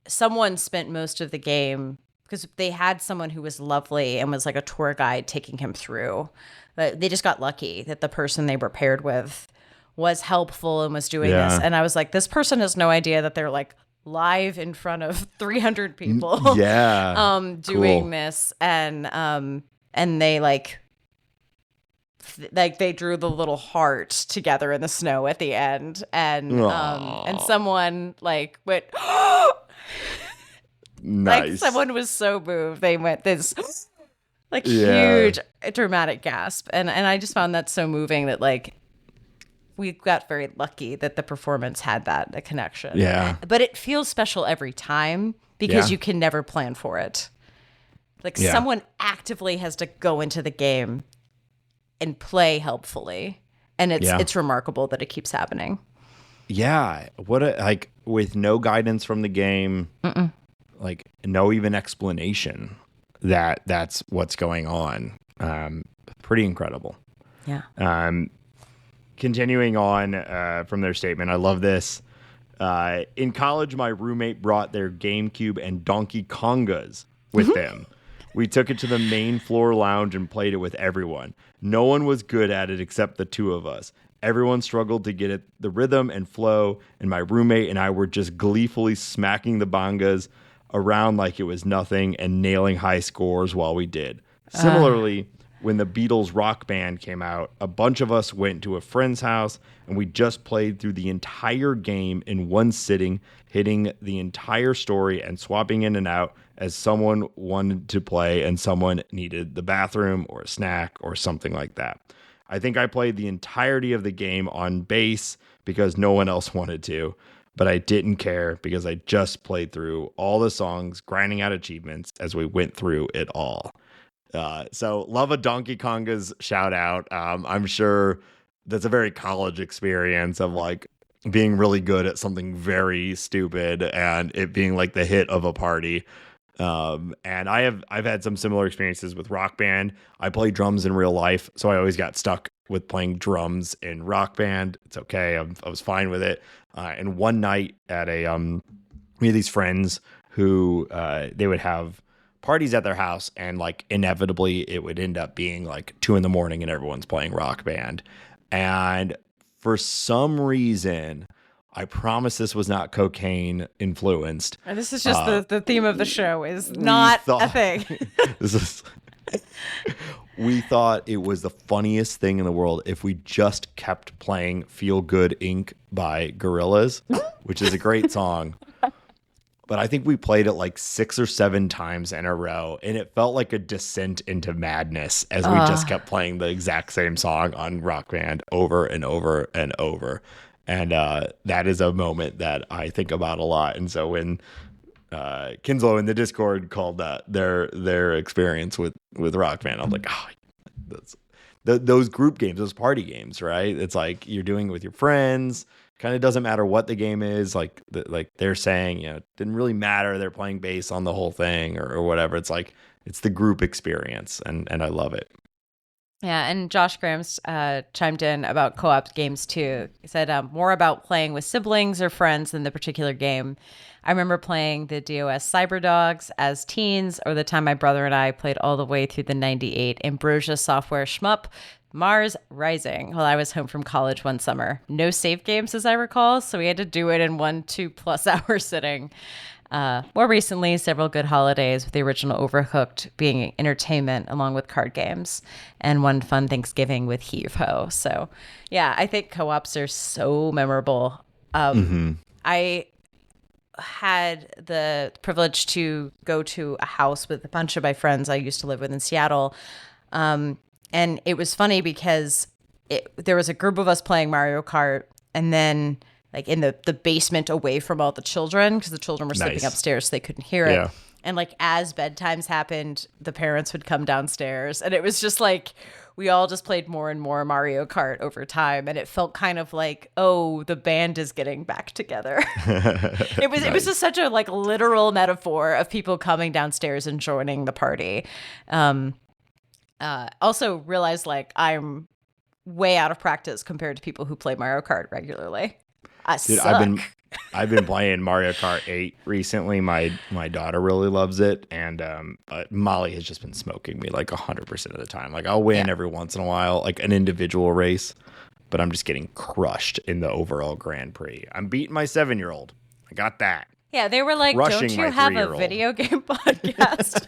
Someone spent most of the game, because they had someone who was lovely and was like a tour guide taking him through. But they just got lucky that the person they were paired with was helpful and was doing this. And I was like, this person has no idea that they're like live in front of 300 people. Doing this. And they like they drew the little heart together in the snow at the end, and someone like went nice. Like someone was so moved they went this like huge dramatic gasp, and I just found that so moving that like we got very lucky that the performance had a connection. But it feels special every time because you can never plan for it. Like someone actively has to go into the game and play helpfully, and it's remarkable that it keeps happening. Like with no guidance from the game. Like no even explanation that's what's going on. Pretty incredible. Continuing on from their statement, I love this. In college, my roommate brought their GameCube and Donkey Kongas with them. We took it to the main floor lounge and played it with everyone. No one was good at it except the two of us. Everyone struggled to get it, the rhythm and flow, and my roommate and I were just gleefully smacking the bongas around like it was nothing and nailing high scores while we did. Similarly, when the Beatles Rock Band came out, a bunch of us went to a friend's house and we just played through the entire game in one sitting, hitting the entire story and swapping in and out as someone wanted to play and someone needed the bathroom or a snack or something like that. I think I played the entirety of the game on bass because no one else wanted to, but I didn't care because I just played through all the songs, grinding out achievements as we went through it all. So love a Donkey Konga's shout out. I'm sure that's a very college experience of like being really good at something very stupid and it being like the hit of a party. And I've had some similar experiences with Rock Band. I play drums in real life, so I always got stuck with playing drums in Rock Band. It's okay. I was fine with it. And one night at we had these friends who they would have parties at their house, and like inevitably it would end up being like 2 a.m. and everyone's playing Rock Band. And for some reason, I promise this was not cocaine influenced. And this is just the theme of the show is not a thing. We thought it was the funniest thing in the world if we just kept playing Feel Good Inc. by Gorillaz, which is a great song. But I think we played it like 6 or 7 times in a row, and it felt like a descent into madness as we just kept playing the exact same song on Rock Band over and over and over. And that is a moment that I think about a lot. And so when Kinslow in the Discord called that their experience with Rock Band, I'm like, that's those group games, those party games, right? It's like you're doing it with your friends. Kind of doesn't matter what the game is. Like they're saying, it didn't really matter. They're playing bass on the whole thing or whatever. It's like it's the group experience, and I love it. Yeah, and Josh Grams chimed in about co-op games too. He said more about playing with siblings or friends than the particular game. I remember playing the DOS Cyberdogs as teens, or the time my brother and I played all the way through the 98 Ambrosia software shmup, Mars Rising, while I was home from college one summer. No save games, as I recall, so we had to do it in 1 2+ hour sitting. More recently, several good holidays with the original Overcooked being entertainment along with card games, and one fun Thanksgiving with Heave Ho. So, yeah, I think co-ops are so memorable. I had the privilege to go to a house with a bunch of my friends I used to live with in Seattle. And it was funny because there was a group of us playing Mario Kart, and then like in the basement away from all the children, because the children were sleeping upstairs, so they couldn't hear it. And like as bedtimes happened, the parents would come downstairs, and it was just like we all just played more and more Mario Kart over time, and it felt kind of like, oh, the band is getting back together. It was just such a like literal metaphor of people coming downstairs and joining the party. Also realized like I'm way out of practice compared to people who play Mario Kart regularly. Dude, I've been playing Mario Kart 8 recently. My daughter really loves it, and Molly has just been smoking me like 100% of the time. Like I'll win every once in a while, like an individual race, but I'm just getting crushed in the overall Grand Prix. I'm beating my 7-year-old. I got that. Yeah, they were like, Crushing "Don't you my have a 3-year-old. video game podcast?"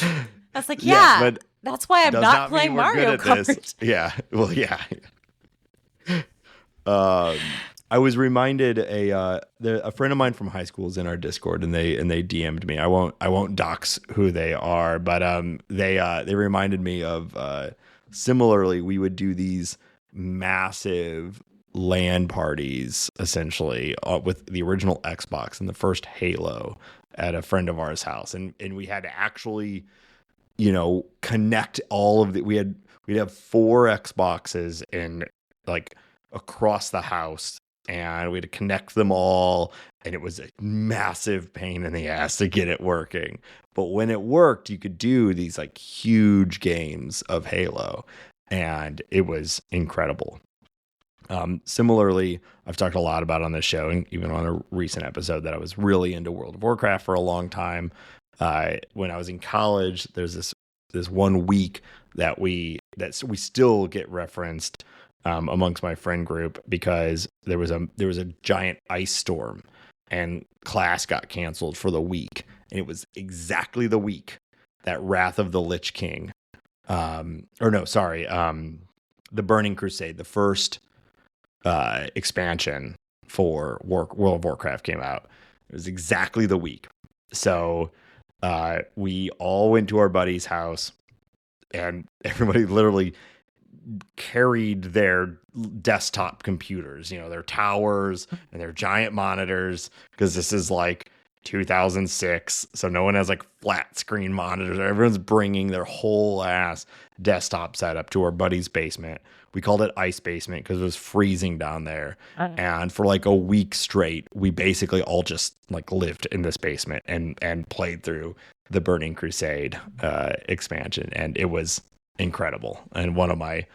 I was like, Yes, "Yeah, but that's why I'm does not mean playing we're Mario good at this. Kart." Yeah. Well, yeah. I was reminded a friend of mine from high school is in our Discord, and they DM'd me. I won't dox who they are, but they reminded me of similarly we would do these massive LAN parties essentially with the original Xbox and the first Halo at a friend of ours house, and we had to actually connect all of the we'd have 4 Xboxes in like across the house, and we had to connect them all, and it was a massive pain in the ass to get it working. But when it worked, you could do these like huge games of Halo, and it was incredible. Similarly, I've talked a lot about on this show, and even on a recent episode, that I was really into World of Warcraft for a long time. When I was in college, there's this 1 week that we still get referenced amongst my friend group, because there was a giant ice storm and class got canceled for the week, and it was exactly the week that Wrath of the Lich King, the Burning Crusade, the first expansion for World of Warcraft came out. It was exactly the week. So we all went to our buddy's house, and everybody literally carried their desktop computers, their towers and their giant monitors, because this is like 2006, so no one has like flat screen monitors. Everyone's bringing their whole ass desktop setup to our buddy's basement. We called it Ice Basement because it was freezing down there. And for like a week straight, we basically all just like lived in this basement and played through the Burning Crusade expansion, and it was incredible and one of my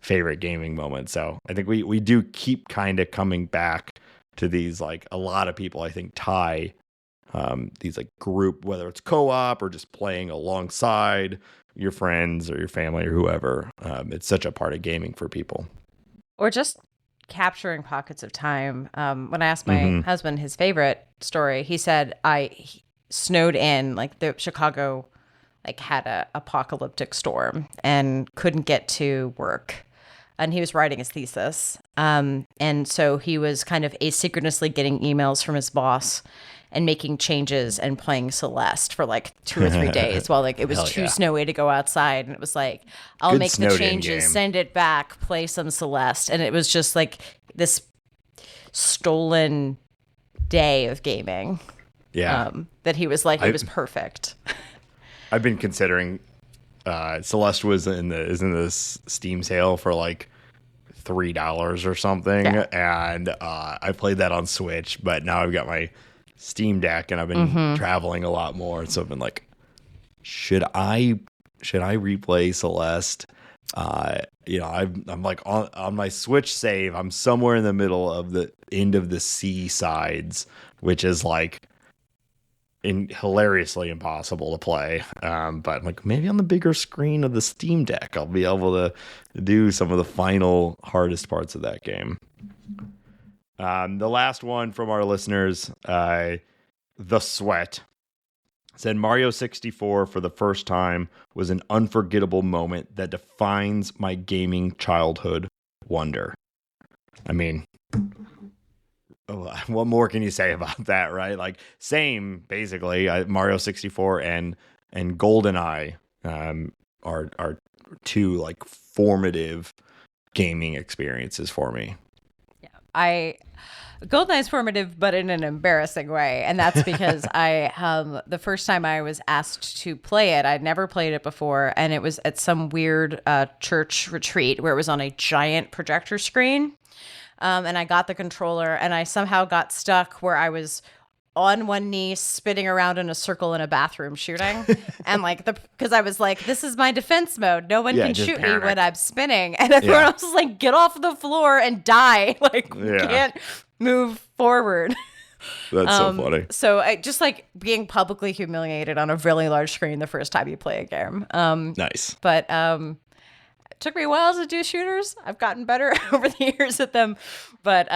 favorite gaming moments. So I think we do keep kind of coming back to these, like a lot of people I think tie these like group, whether it's co-op or just playing alongside your friends or your family or whoever. It's such a part of gaming for people. Or just capturing pockets of time. When I asked my husband his favorite story, he said he snowed in, like the Chicago like had a apocalyptic storm and couldn't get to work, and he was writing his thesis. And so he was kind of asynchronously getting emails from his boss and making changes and playing Celeste for like 2 or 3 days while like it was too snowy to go outside. And it was like, I'll make the changes, send it back, play some Celeste. And it was just like this stolen day of gaming. Yeah. That he was like, it was perfect. I've been considering Celeste is in this Steam sale for like $3 or something, and I played that on Switch, but now I've got my Steam Deck and I've been traveling a lot more, so I've been like, should I replay Celeste? I'm like on my Switch save, I'm somewhere in the middle of the end of the Seasides, which is like hilariously impossible to play, but like maybe on the bigger screen of the Steam Deck I'll be able to do some of the final hardest parts of that game. The last one from our listeners, The Sweat, said Mario 64 for the first time was an unforgettable moment that defines my gaming childhood wonder. I mean, what more can you say about that, right? Like, same, basically. Mario 64 and GoldenEye are two, like, formative gaming experiences for me. Yeah, GoldenEye's formative, but in an embarrassing way, and that's because the first time I was asked to play it, I'd never played it before, and it was at some weird church retreat where it was on a giant projector screen, and I got the controller, and I somehow got stuck where I was on one knee, spinning around in a circle in a bathroom shooting. And because I was like, this is my defense mode. No one can shoot me when I'm spinning. And everyone else was like, get off the floor and die. We can't move forward. That's so funny. So I just like being publicly humiliated on a really large screen the first time you play a game. Nice. But it took me a while to do shooters. I've gotten better over the years at them. But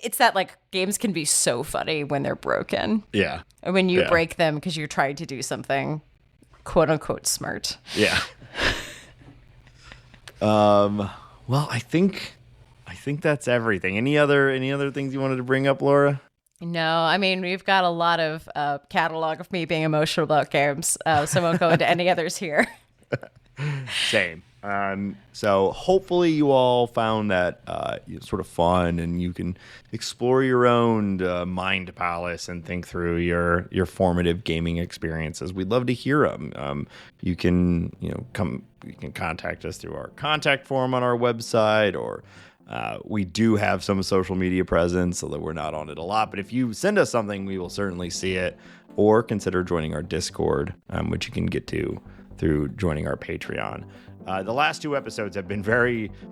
it's that like games can be so funny when they're broken. Yeah. When you break them because you're trying to do something quote unquote smart. Yeah. Well, I think that's everything. Any other things you wanted to bring up, Laura? No, I mean, we've got a lot of catalog of me being emotional about games, so I won't go into any others here. Same. So hopefully you all found that sort of fun, and you can explore your own mind palace and think through your formative gaming experiences. We'd love to hear them. You can contact us through our contact form on our website, or we do have some social media presence, although we're not on it a lot. But if you send us something, we will certainly see it, or consider joining our Discord, which you can get to through joining our Patreon. The last two episodes have been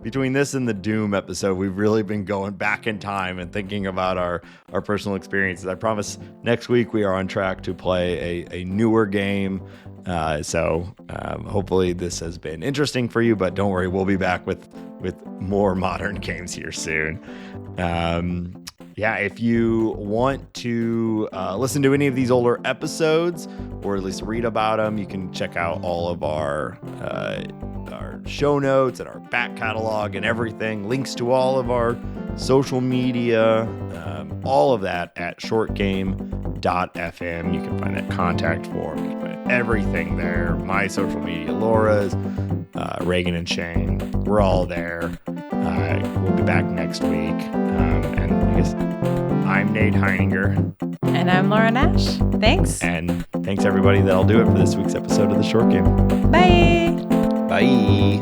between this and the Doom episode, we've really been going back in time and thinking about our personal experiences. I promise next week we are on track to play a newer game. So hopefully this has been interesting for you, but don't worry, we'll be back with more modern games here soon. If you want to listen to any of these older episodes, or at least read about them, you can check out all of our show notes and our back catalog and everything. Links to all of our social media, all of that at shortgame.fm. You can find that contact form. You can find everything there. My social media, Laura's, Reagan and Shane. We're all there. We'll be back next week. And I guess I'm Nate Heininger. And I'm Laura Nash. Thanks. And thanks, everybody. That'll do it for this week's episode of The Short Game. Bye. Bye.